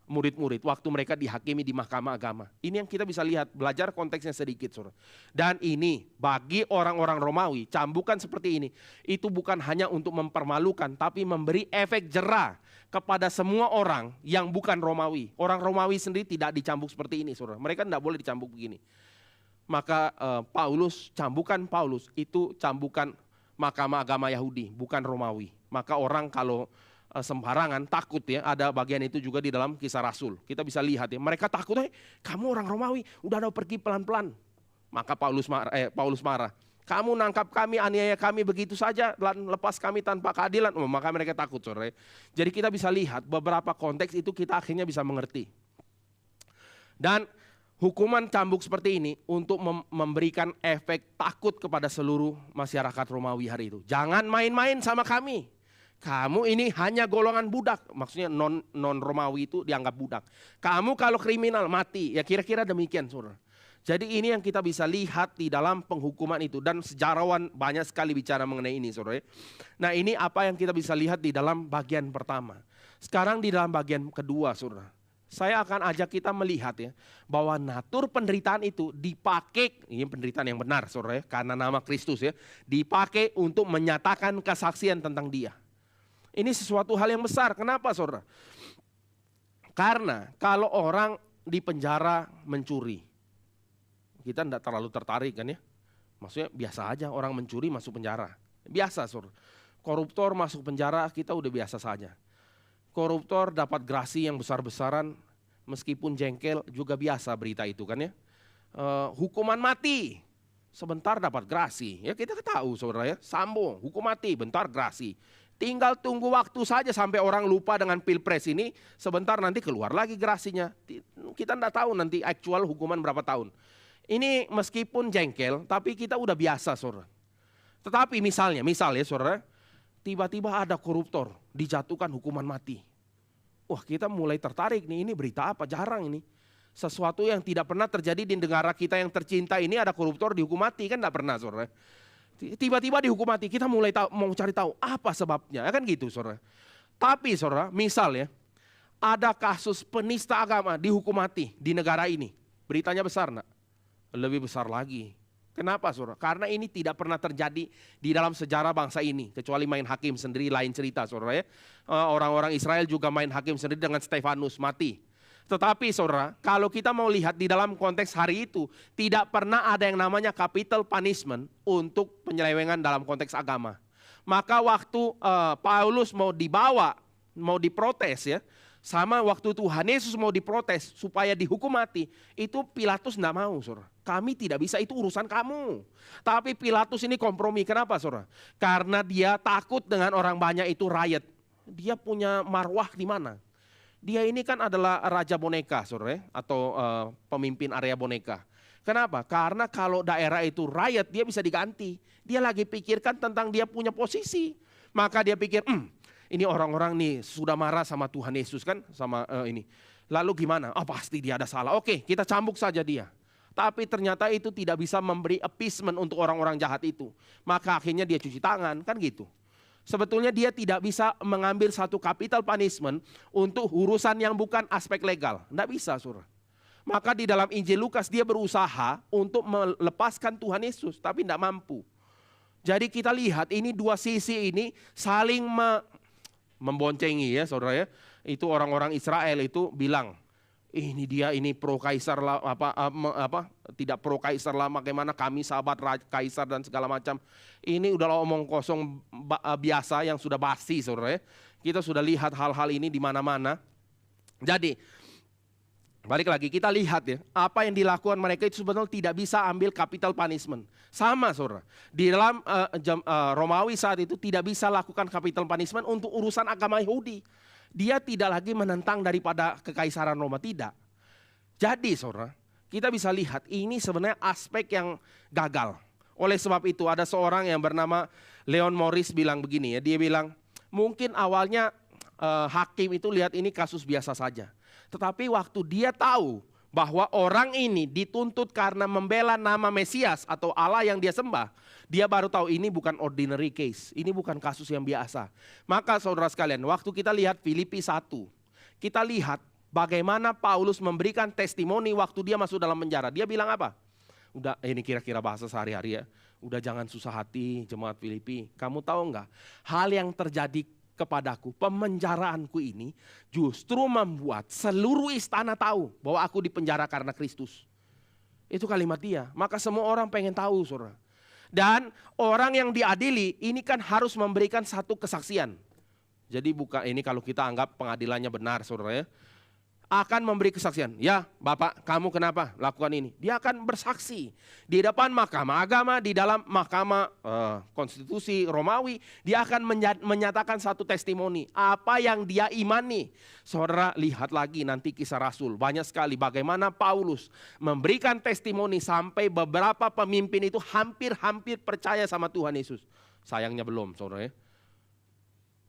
murid-murid waktu mereka dihakimi di mahkamah agama. Ini yang kita bisa lihat, belajar konteksnya sedikit saudara. Dan ini bagi orang-orang Romawi, cambukan seperti ini itu bukan hanya untuk mempermalukan, tapi memberi efek jera kepada semua orang yang bukan Romawi. Orang Romawi sendiri tidak dicambuk seperti ini saudara, mereka tidak boleh dicambuk begini. Maka cambukan Paulus itu cambukan mahkamah agama Yahudi, bukan Romawi. Maka orang kalau sembarangan takut ya, ada bagian itu juga di dalam Kisah Rasul. Kita bisa lihat ya, mereka takut, kamu orang Romawi, udah pergi pelan-pelan. Maka Paulus marah, kamu nangkap kami, aniaya kami begitu saja, lepas kami tanpa keadilan. Maka mereka takut, saudara. Jadi kita bisa lihat beberapa konteks itu kita akhirnya bisa mengerti. Dan hukuman cambuk seperti ini untuk memberikan efek takut kepada seluruh masyarakat Romawi hari itu. Jangan main-main sama kami. Kamu ini hanya golongan budak. Maksudnya non-Romawi itu dianggap budak. Kamu kalau kriminal mati. Ya kira-kira demikian saudara. Jadi ini yang kita bisa lihat di dalam penghukuman itu. Dan sejarawan banyak sekali bicara mengenai ini saudara. Nah ini apa yang kita bisa lihat di dalam bagian pertama. Sekarang di dalam bagian kedua saudara. Saya akan ajak kita melihat ya, bahwa natur penderitaan itu dipakai, ini penderitaan yang benar saudara ya, karena nama Kristus ya, dipakai untuk menyatakan kesaksian tentang dia. Ini sesuatu hal yang besar, kenapa saudara? Karena kalau orang di penjara mencuri, kita tidak terlalu tertarik kan ya, maksudnya biasa aja orang mencuri masuk penjara, biasa saudara. Koruptor masuk penjara kita udah biasa saja. Koruptor dapat grasi yang besar-besaran, meskipun jengkel juga biasa berita itu kan ya. Hukuman mati, sebentar dapat grasi. Ya kita tahu saudara ya, Sambo hukum mati, bentar grasi. Tinggal tunggu waktu saja sampai orang lupa dengan pilpres ini, sebentar nanti keluar lagi grasinya. Kita tidak tahu nanti aktual hukuman berapa tahun. Ini meskipun jengkel, tapi kita udah biasa saudara. Tetapi misalnya saudara, tiba-tiba ada koruptor dijatuhkan hukuman mati. Wah, kita mulai tertarik nih, ini berita apa? Jarang ini. Sesuatu yang tidak pernah terjadi di negara kita yang tercinta ini, ada koruptor dihukum mati, kan enggak pernah, saudara. Tiba-tiba dihukum mati, kita mulai mau cari tahu apa sebabnya, kan gitu, saudara. Tapi saudara, misalnya ada kasus penista agama dihukum mati di negara ini. Beritanya besar enggak? Lebih besar lagi. Kenapa saudara? Karena ini tidak pernah terjadi di dalam sejarah bangsa ini. Kecuali main hakim sendiri, lain cerita saudara ya. Orang-orang Israel juga main hakim sendiri dengan Stefanus mati. Tetapi saudara, kalau kita mau lihat di dalam konteks hari itu, tidak pernah ada yang namanya capital punishment untuk penyelewengan dalam konteks agama. Maka waktu Paulus mau dibawa, mau diprotes ya, sama waktu Tuhan Yesus mau diprotes supaya dihukum mati, itu Pilatus enggak mau saudara. Kami tidak bisa, itu urusan kamu. Tapi Pilatus ini kompromi, kenapa saudara? Karena dia takut dengan orang banyak itu riot. Dia punya marwah di mana? Dia ini kan adalah raja boneka saudara, atau pemimpin area boneka. Kenapa? Karena kalau daerah itu riot, dia bisa diganti. Dia lagi pikirkan tentang dia punya posisi. Maka dia pikir, ini orang-orang nih sudah marah sama Tuhan Yesus kan, sama ini. Lalu gimana? Oh pasti dia ada salah. Oke, kita cambuk saja dia. Tapi ternyata itu tidak bisa memberi appeasement untuk orang-orang jahat itu. Maka akhirnya dia cuci tangan, kan gitu. Sebetulnya dia tidak bisa mengambil satu capital punishment untuk urusan yang bukan aspek legal. Tidak bisa saudara. Maka di dalam Injil Lukas dia berusaha untuk melepaskan Tuhan Yesus, tapi tidak mampu. Jadi kita lihat ini dua sisi ini saling memboncengi ya saudara ya. Itu orang-orang Israel itu bilang, ini dia ini pro kaisar lah, tidak pro kaisar lah, bagaimana kami sahabat kaisar dan segala macam. Ini udahlah omong kosong biasa yang sudah basi saudara ya. Kita sudah lihat hal-hal ini di mana-mana. Jadi balik lagi kita lihat ya, apa yang dilakukan mereka itu sebenarnya tidak bisa ambil capital punishment. Sama saudara, di dalam Romawi saat itu tidak bisa lakukan capital punishment untuk urusan agama Yahudi. Dia tidak lagi menentang daripada kekaisaran Roma, tidak. Jadi saudara, kita bisa lihat ini sebenarnya aspek yang gagal. Oleh sebab itu ada seorang yang bernama Leon Morris bilang begini ya, dia bilang mungkin awalnya hakim itu lihat ini kasus biasa saja. Tetapi waktu dia tahu bahwa orang ini dituntut karena membela nama Mesias atau Allah yang dia sembah, dia baru tahu ini bukan ordinary case, ini bukan kasus yang biasa. Maka saudara sekalian, waktu kita lihat Filipi 1, kita lihat bagaimana Paulus memberikan testimoni waktu dia masuk dalam penjara. Dia bilang apa? Udah, ini kira-kira bahasa sehari-hari ya, udah jangan susah hati jemaat Filipi. Kamu tahu enggak, hal yang terjadi kepadaku, pemenjaraanku ini justru membuat seluruh istana tahu bahwa aku dipenjara karena Kristus. Itu kalimat dia. Maka semua orang pengen tahu saudara. Dan orang yang diadili ini kan harus memberikan satu kesaksian. Jadi bukan ini kalau kita anggap pengadilannya benar saudara ya. Akan memberi kesaksian. Ya Bapak, kamu kenapa lakukan ini? Dia akan bersaksi di depan mahkamah agama, di dalam mahkamah konstitusi Romawi. Dia akan menyatakan satu testimoni. Apa yang dia imani. Saudara lihat lagi nanti kisah Rasul. Banyak sekali bagaimana Paulus memberikan testimoni sampai beberapa pemimpin itu hampir-hampir percaya sama Tuhan Yesus. Sayangnya belum saudara ya.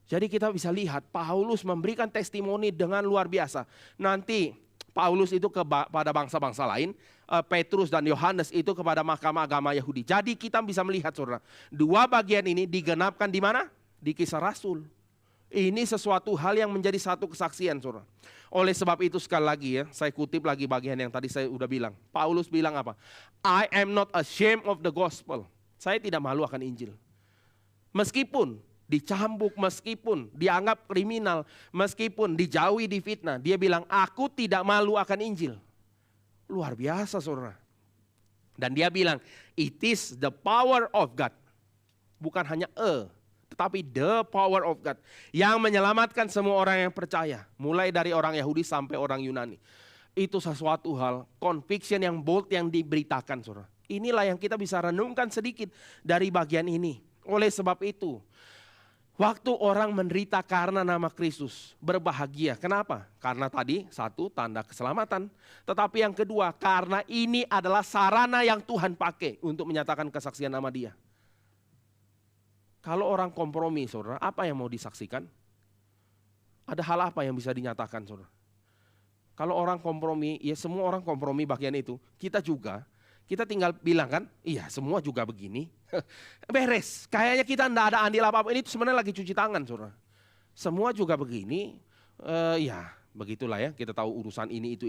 Jadi kita bisa lihat Paulus memberikan testimoni dengan luar biasa. Nanti Paulus itu kepada bangsa-bangsa lain, Petrus dan Yohanes itu kepada mahkamah agama Yahudi. Jadi kita bisa melihat saudara, dua bagian ini digenapkan di mana? Di kisah Rasul. Ini sesuatu hal yang menjadi satu kesaksian saudara. Oleh sebab itu sekali lagi ya, saya kutip lagi bagian yang tadi saya udah bilang. Paulus bilang apa? I am not ashamed of the gospel. Saya tidak malu akan Injil. Meskipun dicambuk, meskipun dianggap kriminal, meskipun dijauhi, difitnah, dia bilang aku tidak malu akan Injil. Luar biasa saudara. Dan dia bilang it is the power of God. Bukan hanya tetapi the power of God yang menyelamatkan semua orang yang percaya, mulai dari orang Yahudi sampai orang Yunani. Itu sesuatu hal conviction yang bold yang diberitakan saudara. Inilah yang kita bisa renungkan sedikit dari bagian ini. Oleh sebab itu, waktu orang menderita karena nama Kristus, berbahagia. Kenapa? Karena tadi satu, tanda keselamatan. Tetapi yang kedua, karena ini adalah sarana yang Tuhan pakai untuk menyatakan kesaksian nama Dia. Kalau orang kompromi, saudara, apa yang mau disaksikan? Ada hal apa yang bisa dinyatakan, saudara? Kalau orang kompromi, ya semua orang kompromi bagian itu. Kita juga, kita tinggal bilang kan, iya semua juga begini. Beres, kayaknya kita enggak ada andil apa-apa. Ini sebenarnya lagi cuci tangan, saudara. Semua juga begini, ya begitulah ya. Kita tahu urusan ini, itu,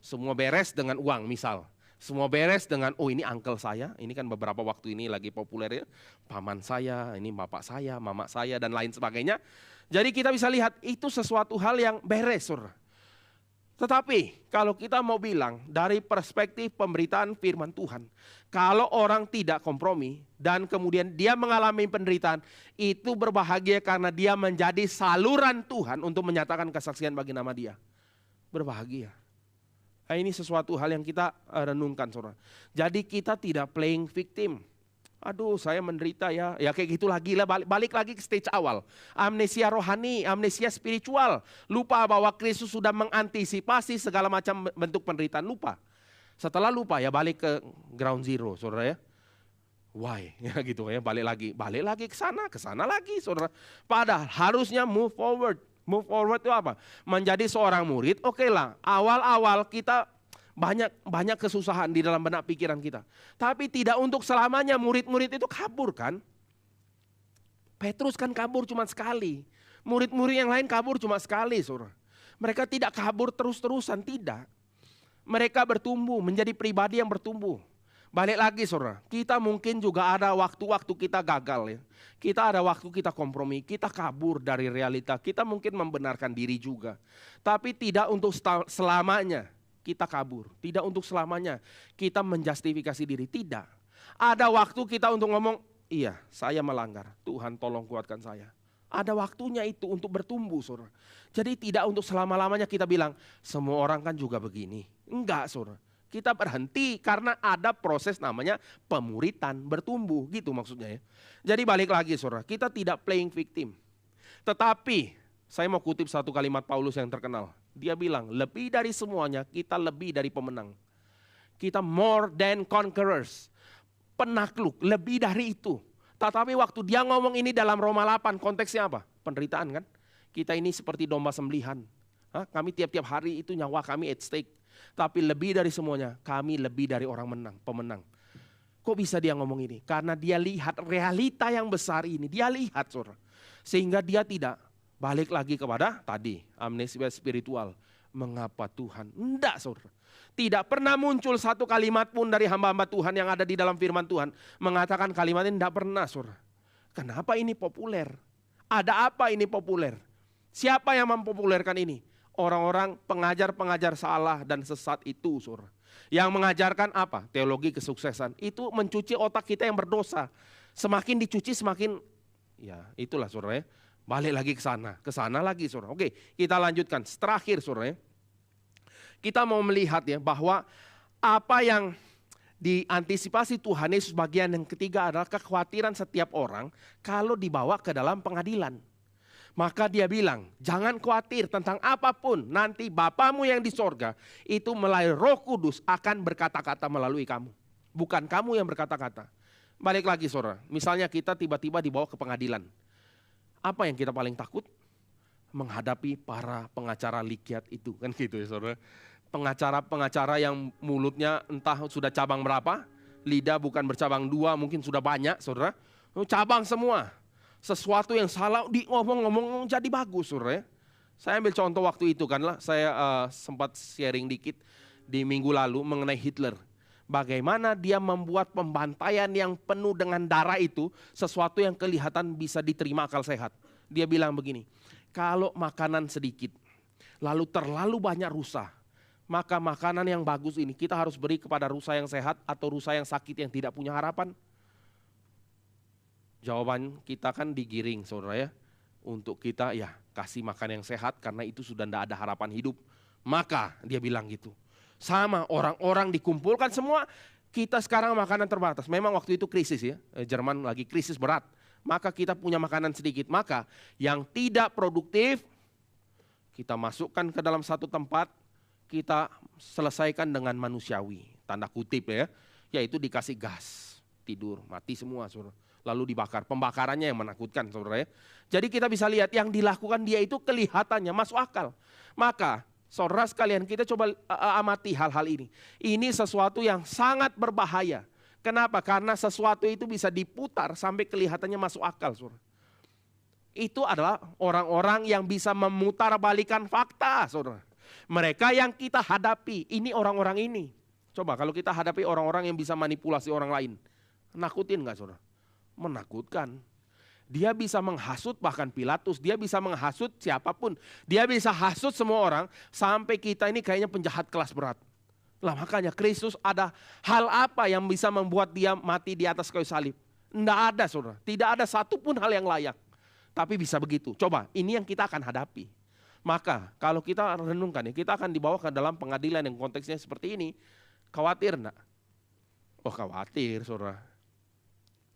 semua beres dengan uang misal. Semua beres dengan, oh ini uncle saya, ini kan beberapa waktu ini lagi populer ya. Paman saya, ini bapak saya, mama saya, dan lain sebagainya. Jadi kita bisa lihat itu sesuatu hal yang beres, saudara. Tetapi kalau kita mau bilang dari perspektif pemberitaan firman Tuhan, kalau orang tidak kompromi dan kemudian dia mengalami penderitaan, itu berbahagia karena dia menjadi saluran Tuhan untuk menyatakan kesaksian bagi nama dia. Berbahagia. Nah, ini sesuatu hal yang kita renungkan, saudara. Jadi kita tidak playing victim. Aduh saya menderita ya kayak gitu lagi lah, balik lagi ke stage awal. Amnesia rohani, amnesia spiritual. Lupa bahwa Kristus sudah mengantisipasi segala macam bentuk penderitaan, lupa. Setelah lupa ya balik ke ground zero, saudara ya. Why? Ya gitu ya, balik lagi ke sana lagi, saudara. Padahal harusnya move forward. Move forward itu apa? Menjadi seorang murid, oke lah. Awal-awal kita banyak kesusahan di dalam benak pikiran kita. Tapi tidak untuk selamanya murid-murid itu kabur kan. Petrus kan kabur cuma sekali. Murid-murid yang lain kabur cuma sekali, saudara. Mereka tidak kabur terus-terusan, tidak. Mereka bertumbuh menjadi pribadi yang bertumbuh. Balik lagi, saudara, kita mungkin juga ada waktu-waktu kita gagal ya. Kita ada waktu kita kompromi, kita kabur dari realita. Kita mungkin membenarkan diri juga. Tapi tidak untuk selamanya kita kabur, tidak untuk selamanya kita menjustifikasi diri, tidak. Ada waktu kita untuk ngomong, iya saya melanggar, Tuhan tolong kuatkan saya. Ada waktunya itu untuk bertumbuh, saudara. Jadi tidak untuk selama-lamanya kita bilang, semua orang kan juga begini. Enggak, saudara. Kita berhenti karena ada proses namanya pemuritan, bertumbuh gitu maksudnya ya. Jadi balik lagi, saudara, kita tidak playing victim. Tetapi saya mau kutip satu kalimat Paulus yang terkenal. Dia bilang, lebih dari semuanya kita lebih dari pemenang. Kita more than conquerors. Penakluk, lebih dari itu. Tetapi waktu dia ngomong ini dalam Roma 8, konteksnya apa? Penderitaan kan? Kita ini seperti domba sembelihan. Kami tiap-tiap hari itu nyawa kami at stake. Tapi lebih dari semuanya, kami lebih dari orang pemenang. Kok bisa dia ngomong ini? Karena dia lihat realita yang besar ini. Dia lihat, saudara. Sehingga dia tidak balik lagi kepada tadi, amnesia spiritual. Mengapa Tuhan? Enggak, saudara. Tidak pernah muncul satu kalimat pun dari hamba-hamba Tuhan yang ada di dalam firman Tuhan mengatakan kalimat ini enggak pernah, saudara. Kenapa ini populer? Ada apa ini populer? Siapa yang mempopulerkan ini? Orang-orang pengajar-pengajar salah dan sesat itu, saudara. Yang mengajarkan apa? Teologi kesuksesan. Itu mencuci otak kita yang berdosa. Semakin dicuci semakin, ya itulah, saudara ya. Balik lagi ke sana lagi, saudara. Oke, kita lanjutkan. Terakhir, saudara ya. Kita mau melihat ya bahwa apa yang diantisipasi Tuhan Yesus bagian yang ketiga adalah kekhawatiran setiap orang kalau dibawa ke dalam pengadilan. Maka dia bilang, jangan khawatir tentang apapun, nanti Bapamu yang di sorga itu melalui Roh Kudus akan berkata-kata melalui kamu. Bukan kamu yang berkata-kata. Balik lagi, saudara, misalnya kita tiba-tiba dibawa ke pengadilan. Apa yang kita paling takut? Menghadapi para pengacara likiat itu, kan gitu ya, saudara. Pengacara-pengacara yang mulutnya entah sudah cabang berapa, lidah bukan bercabang dua, mungkin sudah banyak, saudara. Cabang semua. Sesuatu yang salah ngomong-ngomong jadi bagus, saudara ya. Saya ambil contoh waktu itu kan lah, saya sempat sharing dikit di minggu lalu mengenai Hitler. Bagaimana dia membuat pembantaian yang penuh dengan darah itu sesuatu yang kelihatan bisa diterima akal sehat. Dia bilang begini, kalau makanan sedikit lalu terlalu banyak rusa, maka makanan yang bagus ini kita harus beri kepada rusa yang sehat atau rusa yang sakit yang tidak punya harapan. Jawaban kita kan digiring, saudara ya, untuk kita ya kasih makan yang sehat karena itu sudah tidak ada harapan hidup. Maka dia bilang gitu. Sama orang-orang dikumpulkan semua, kita sekarang makanan terbatas. Memang waktu itu krisis ya, Jerman lagi krisis berat. Maka kita punya makanan sedikit. Maka yang tidak produktif kita masukkan ke dalam satu tempat, kita selesaikan dengan manusiawi, tanda kutip ya, yaitu dikasih gas. tidur, mati semua saudara. Lalu dibakar, pembakarannya yang menakutkan saudara ya. Jadi kita bisa lihat yang dilakukan dia itu kelihatannya masuk akal. Maka saudara sekalian kita coba amati hal-hal ini. Ini sesuatu yang sangat berbahaya. Kenapa? Karena sesuatu itu bisa diputar sampai kelihatannya masuk akal saudara. Itu adalah orang-orang yang bisa memutarbalikan fakta saudara. Mereka yang kita hadapi, ini orang-orang ini. Coba kalau kita hadapi orang-orang yang bisa manipulasi orang lain. Nakutin gak saudara? Menakutkan. Dia bisa menghasut bahkan Pilatus, dia bisa menghasut siapapun. Dia bisa hasut semua orang sampai kita ini kayaknya penjahat kelas berat. Lah makanya Kristus ada hal apa yang bisa membuat dia mati di atas kayu salib? Tidak ada saudara, tidak ada satupun hal yang layak. Tapi bisa begitu. Coba ini yang kita akan hadapi. Maka kalau kita renungkan ya, kita akan dibawa ke dalam pengadilan yang konteksnya seperti ini. Khawatir enggak? Oh khawatir saudara.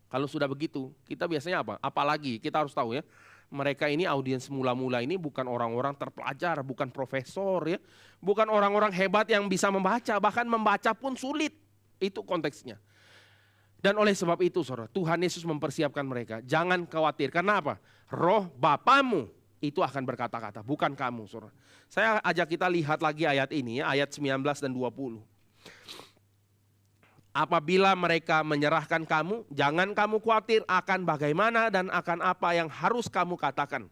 Kalau sudah begitu, kita biasanya apa? Apalagi kita harus tahu ya, mereka ini audiens mula-mula ini bukan orang-orang terpelajar, bukan profesor ya. Bukan orang-orang hebat yang bisa membaca, bahkan membaca pun sulit. Itu konteksnya. Dan oleh sebab itu saudara, Tuhan Yesus mempersiapkan mereka. Jangan khawatir, karena apa? Roh Bapamu itu akan berkata-kata, bukan kamu saudara. Saya ajak kita lihat lagi ayat ini ya, ayat 19 dan 20. Apabila mereka menyerahkan kamu, jangan kamu khawatir akan bagaimana dan akan apa yang harus kamu katakan.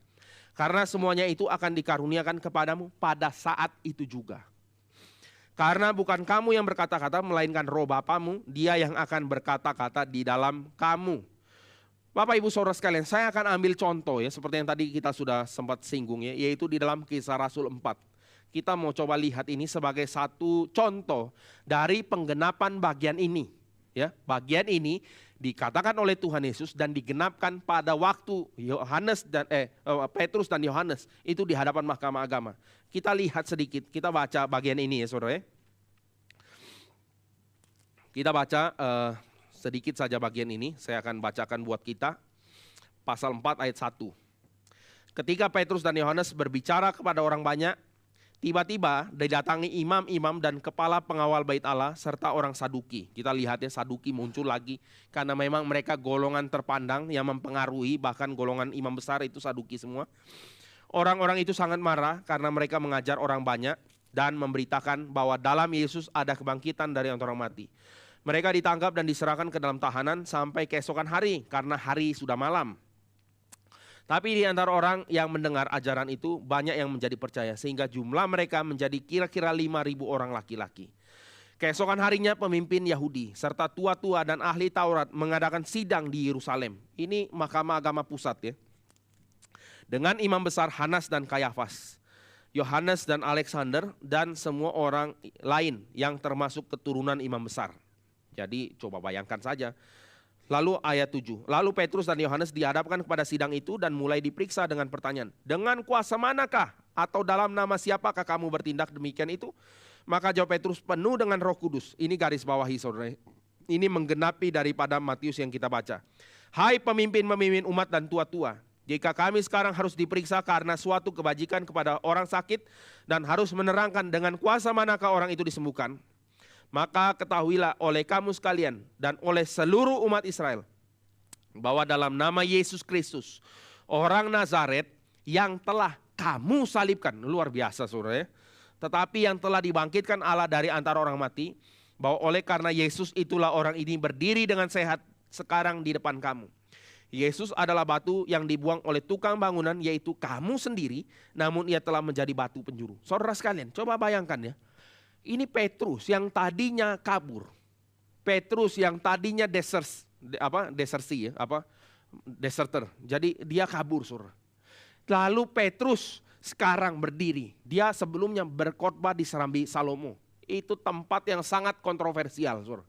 Karena semuanya itu akan dikaruniakan kepadamu pada saat itu juga. Karena bukan kamu yang berkata-kata, melainkan Roh Bapamu, dia yang akan berkata-kata di dalam kamu. Bapak Ibu Saudara sekalian, saya akan ambil contoh ya, seperti yang tadi kita sudah sempat singgung ya, yaitu di dalam Kisah Rasul 4. Kita mau coba lihat ini sebagai satu contoh dari penggenapan bagian ini. Ya, bagian ini dikatakan oleh Tuhan Yesus dan digenapkan pada waktu Petrus dan Yohanes itu di hadapan mahkamah agama. Kita lihat sedikit, kita baca bagian ini ya saudara. Kita baca sedikit saja bagian ini, saya akan bacakan buat kita. Pasal 4 ayat 1. Ketika Petrus dan Yohanes berbicara kepada orang banyak, tiba-tiba didatangi imam-imam dan kepala pengawal bait Allah serta orang Saduki. Kita lihat ya, Saduki muncul lagi karena memang mereka golongan terpandang yang mempengaruhi, bahkan golongan imam besar itu Saduki semua. Orang-orang itu sangat marah karena mereka mengajar orang banyak dan memberitakan bahwa dalam Yesus ada kebangkitan dari antara orang mati. Mereka ditangkap dan diserahkan ke dalam tahanan sampai keesokan hari karena hari sudah malam. Tapi di antara orang yang mendengar ajaran itu banyak yang menjadi percaya sehingga jumlah mereka menjadi kira-kira 5.000 orang laki-laki. Keesokan harinya pemimpin Yahudi serta tua-tua dan ahli Taurat mengadakan sidang di Yerusalem. Ini mahkamah agama pusat ya. Dengan imam besar Hanas dan Kayafas, Yohanes dan Alexander dan semua orang lain yang termasuk keturunan imam besar. Jadi coba bayangkan saja. Lalu ayat 7, lalu Petrus dan Yohanes dihadapkan kepada sidang itu dan mulai diperiksa dengan pertanyaan, dengan kuasa manakah atau dalam nama siapakah kamu bertindak demikian itu? Maka jawab Petrus, penuh dengan Roh Kudus. Ini garis bawahi saudara, ini menggenapi daripada Matius yang kita baca. Hai pemimpin-pemimpin umat dan tua-tua, jika kami sekarang harus diperiksa karena suatu kebajikan kepada orang sakit dan harus menerangkan dengan kuasa manakah orang itu disembuhkan, maka ketahuilah oleh kamu sekalian dan oleh seluruh umat Israel bahwa dalam nama Yesus Kristus, orang Nazaret yang telah kamu salibkan, luar biasa saudara ya, tetapi yang telah dibangkitkan Allah dari antara orang mati, bahwa oleh karena Yesus itulah orang ini berdiri dengan sehat sekarang di depan kamu. Yesus adalah batu yang dibuang oleh tukang bangunan, yaitu kamu sendiri, namun ia telah menjadi batu penjuru. Saudara sekalian, coba bayangkan ya. Ini Petrus yang tadinya kabur, Petrus yang tadinya deserter. Jadi dia kabur saudara. Lalu Petrus sekarang berdiri. Dia sebelumnya berkhotbah di Serambi Salomo. Itu tempat yang sangat kontroversial saudara.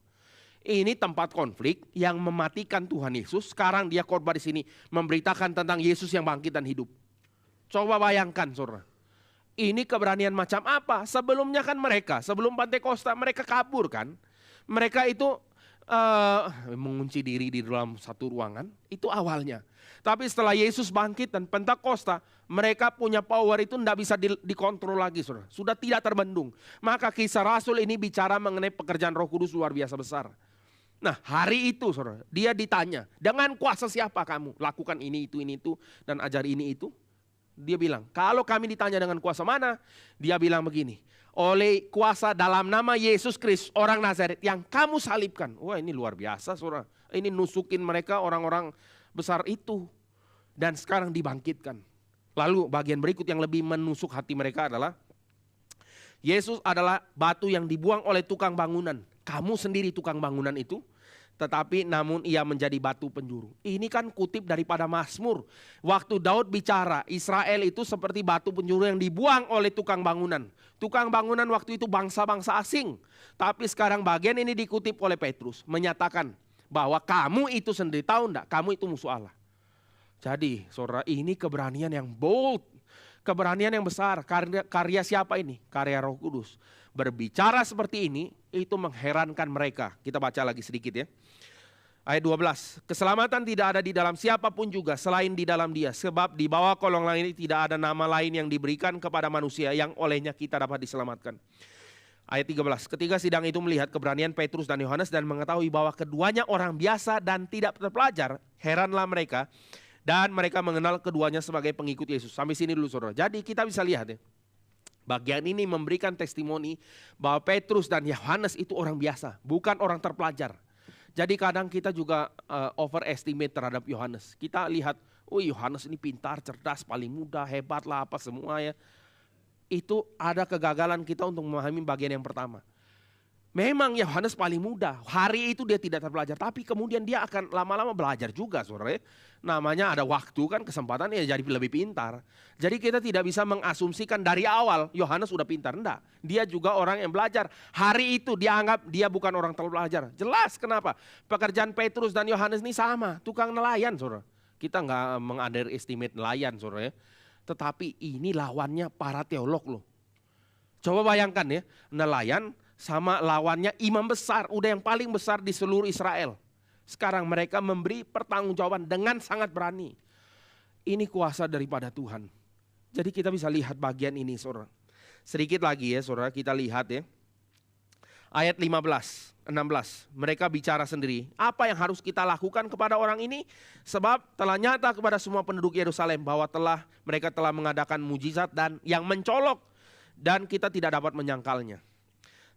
Ini tempat konflik yang mematikan Tuhan Yesus. Sekarang dia khotbah di sini memberitakan tentang Yesus yang bangkit dan hidup. Coba bayangkan saudara. Ini keberanian macam apa? Sebelumnya kan mereka, sebelum Pentakosta mereka kabur kan. Mereka itu mengunci diri di dalam satu ruangan, itu awalnya. Tapi setelah Yesus bangkit dan Pentakosta, mereka punya power itu tidak bisa dikontrol lagi saudara. Sudah tidak terbendung. Maka Kisah Rasul ini bicara mengenai pekerjaan Roh Kudus luar biasa besar. Nah hari itu saudara, dia ditanya, dengan kuasa siapa kamu lakukan ini, itu, dan ajar ini, itu. Dia bilang, kalau kami ditanya dengan kuasa mana? Dia bilang begini, oleh kuasa dalam nama Yesus Kristus, orang Nazaret yang kamu salibkan. Wah ini luar biasa saudara. Ini nusukin mereka orang-orang besar itu. Dan sekarang dibangkitkan. Lalu bagian berikut yang lebih menusuk hati mereka adalah, Yesus adalah batu yang dibuang oleh tukang bangunan. Kamu sendiri tukang bangunan itu. Tetapi namun ia menjadi batu penjuru. Ini kan kutip daripada Mazmur. Waktu Daud bicara, Israel itu seperti batu penjuru yang dibuang oleh tukang bangunan. Tukang bangunan waktu itu bangsa-bangsa asing. Tapi sekarang bagian ini dikutip oleh Petrus. Menyatakan bahwa kamu itu sendiri, tahu enggak, kamu itu musuh Allah. Jadi saudara, ini keberanian yang bold. Keberanian yang besar. Karya siapa ini? Karya Roh Kudus. Berbicara seperti ini, itu mengherankan mereka. Kita baca lagi sedikit ya. Ayat 12. Keselamatan tidak ada di dalam siapapun juga selain di dalam Dia. Sebab di bawah kolong langit ini tidak ada nama lain yang diberikan kepada manusia yang olehnya kita dapat diselamatkan. Ayat 13. Ketika sidang itu melihat keberanian Petrus dan Yohanes dan mengetahui bahwa keduanya orang biasa dan tidak terpelajar, heranlah mereka. Dan mereka mengenal keduanya sebagai pengikut Yesus. Sampai sini dulu saudara. Jadi kita bisa lihat ya. Bagian ini memberikan testimoni bahwa Petrus dan Yohanes itu orang biasa. Bukan orang terpelajar. Jadi kadang kita juga overestimate terhadap Yohanes. Kita lihat, oh Yohanes ini pintar, cerdas, paling muda, hebat lah apa semua ya. Itu ada kegagalan kita untuk memahami bagian yang pertama. Memang Yohanes paling muda, hari itu dia tidak terpelajar, tapi kemudian dia akan lama-lama belajar juga saudara. Namanya ada waktu kan, kesempatan ya jadi lebih pintar. Jadi kita tidak bisa mengasumsikan dari awal Yohanes udah pintar, enggak. Dia juga orang yang belajar. Hari itu dia anggap dia bukan orang terpelajar. Jelas kenapa? Pekerjaan Petrus dan Yohanes ini sama, tukang nelayan saudara. Kita nggak meng-underestimate nelayan saudara ya. Tetapi ini lawannya para teolog loh. Coba bayangkan ya, nelayan sama lawannya imam besar, udah yang paling besar di seluruh Israel. Sekarang mereka memberi pertanggungjawaban dengan sangat berani. Ini kuasa daripada Tuhan. Jadi kita bisa lihat bagian ini saudara. Sedikit lagi ya saudara, kita lihat ya. Ayat 15, 16, mereka bicara sendiri. Apa yang harus kita lakukan kepada orang ini? Sebab telah nyata kepada semua penduduk Yerusalem bahwa mereka telah mengadakan mujizat dan yang mencolok. Dan kita tidak dapat menyangkalnya.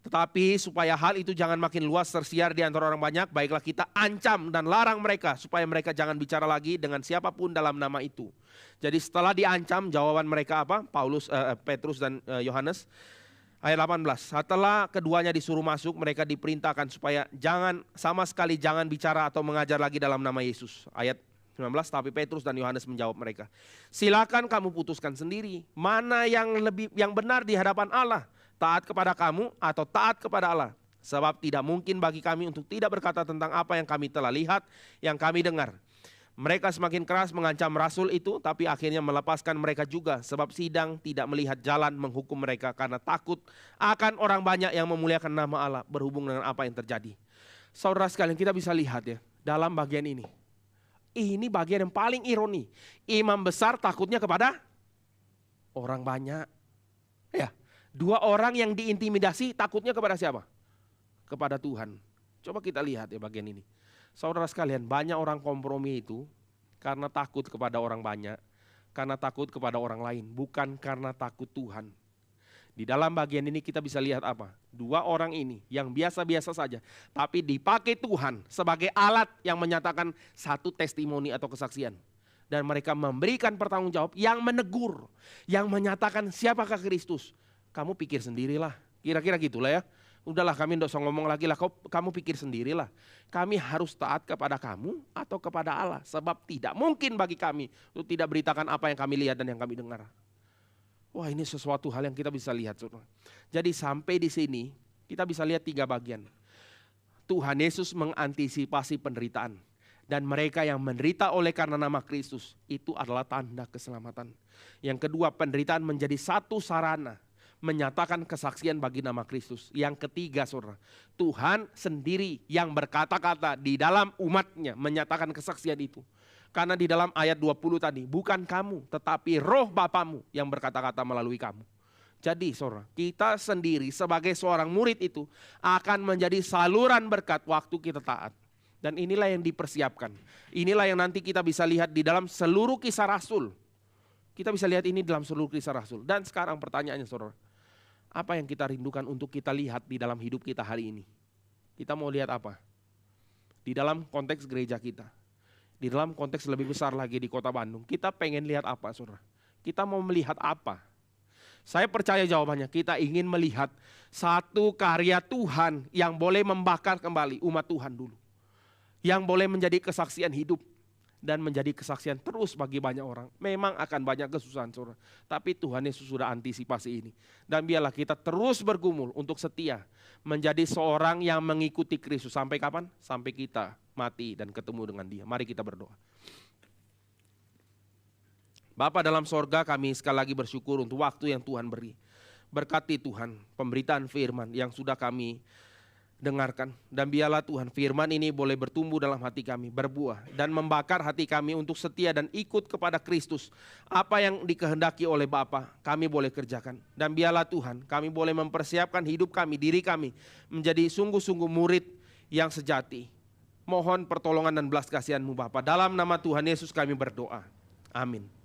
Tetapi supaya hal itu jangan makin luas tersiar di antara orang banyak, baiklah kita ancam dan larang mereka supaya mereka jangan bicara lagi dengan siapapun dalam nama itu. Jadi setelah diancam, jawaban mereka apa? Petrus dan Yohanes. Ayat 18, setelah keduanya disuruh masuk, mereka diperintahkan supaya sama sekali jangan bicara atau mengajar lagi dalam nama Yesus. Ayat 19, tapi Petrus dan Yohanes menjawab mereka, silakan kamu putuskan sendiri, mana yang benar di hadapan Allah. Taat kepada kamu atau taat kepada Allah. Sebab tidak mungkin bagi kami untuk tidak berkata tentang apa yang kami telah lihat, yang kami dengar. Mereka semakin keras mengancam rasul itu, tapi akhirnya melepaskan mereka juga. Sebab sidang tidak melihat jalan menghukum mereka karena takut akan orang banyak yang memuliakan nama Allah berhubung dengan apa yang terjadi. Saudara sekalian, kita bisa lihat ya dalam bagian ini. Ini bagian yang paling ironi. Imam besar takutnya kepada orang banyak. Ya. Dua orang yang diintimidasi takutnya kepada siapa? Kepada Tuhan. Coba kita lihat ya bagian ini. Saudara sekalian, banyak orang kompromi itu karena takut kepada orang banyak, karena takut kepada orang lain, bukan karena takut Tuhan. Di dalam bagian ini kita bisa lihat apa? Dua orang ini yang biasa-biasa saja, tapi dipakai Tuhan sebagai alat yang menyatakan satu testimoni atau kesaksian. Dan mereka memberikan pertanggungjawab yang menegur, yang menyatakan siapakah Kristus. Kamu pikir sendirilah, kira-kira gitulah ya. Udahlah kami tidak usah ngomong lagi lah, kamu pikir sendirilah. Kami harus taat kepada kamu atau kepada Allah. Sebab tidak mungkin bagi kami untuk tidak beritakan apa yang kami lihat dan yang kami dengar. Wah ini sesuatu hal yang kita bisa lihat. Jadi sampai di sini kita bisa lihat tiga bagian. Tuhan Yesus mengantisipasi penderitaan. Dan mereka yang menderita oleh karena nama Kristus itu adalah tanda keselamatan. Yang kedua, penderitaan menjadi satu sarana menyatakan kesaksian bagi nama Kristus. Yang ketiga saudara, Tuhan sendiri yang berkata-kata di dalam umatnya menyatakan kesaksian itu. Karena di dalam ayat 20 tadi, bukan kamu tetapi roh Bapamu yang berkata-kata melalui kamu. Jadi saudara, kita sendiri sebagai seorang murid itu akan menjadi saluran berkat waktu kita taat. Dan inilah yang dipersiapkan. Inilah yang nanti kita bisa lihat di dalam seluruh kisah Rasul. Kita bisa lihat ini dalam seluruh kisah Rasul. Dan sekarang pertanyaannya saudara, apa yang kita rindukan untuk kita lihat di dalam hidup kita hari ini? Kita mau lihat apa? Di dalam konteks gereja kita. Di dalam konteks lebih besar lagi di kota Bandung. Kita pengen lihat apa saudara? Kita mau melihat apa? Saya percaya jawabannya, kita ingin melihat satu karya Tuhan yang boleh membakar kembali umat Tuhan dulu. Yang boleh menjadi kesaksian hidup dan menjadi kesaksian terus bagi banyak orang. Memang akan banyak kesusahan saudara, tapi Tuhan Yesus sudah antisipasi ini. Dan biarlah kita terus bergumul untuk setia menjadi seorang yang mengikuti Kristus. Sampai kapan? Sampai kita mati dan ketemu dengan Dia. Mari kita berdoa. Bapa dalam sorga, kami sekali lagi bersyukur untuk waktu yang Tuhan beri. Berkati Tuhan pemberitaan firman yang sudah kami dengarkan. Dan biarlah Tuhan firman ini boleh bertumbuh dalam hati kami, berbuah. Dan membakar hati kami untuk setia dan ikut kepada Kristus. Apa yang dikehendaki oleh Bapa kami boleh kerjakan. Dan biarlah Tuhan kami boleh mempersiapkan hidup kami, diri kami menjadi sungguh-sungguh murid yang sejati. Mohon pertolongan dan belas kasihan-Mu Bapa. Dalam nama Tuhan Yesus kami berdoa. Amin.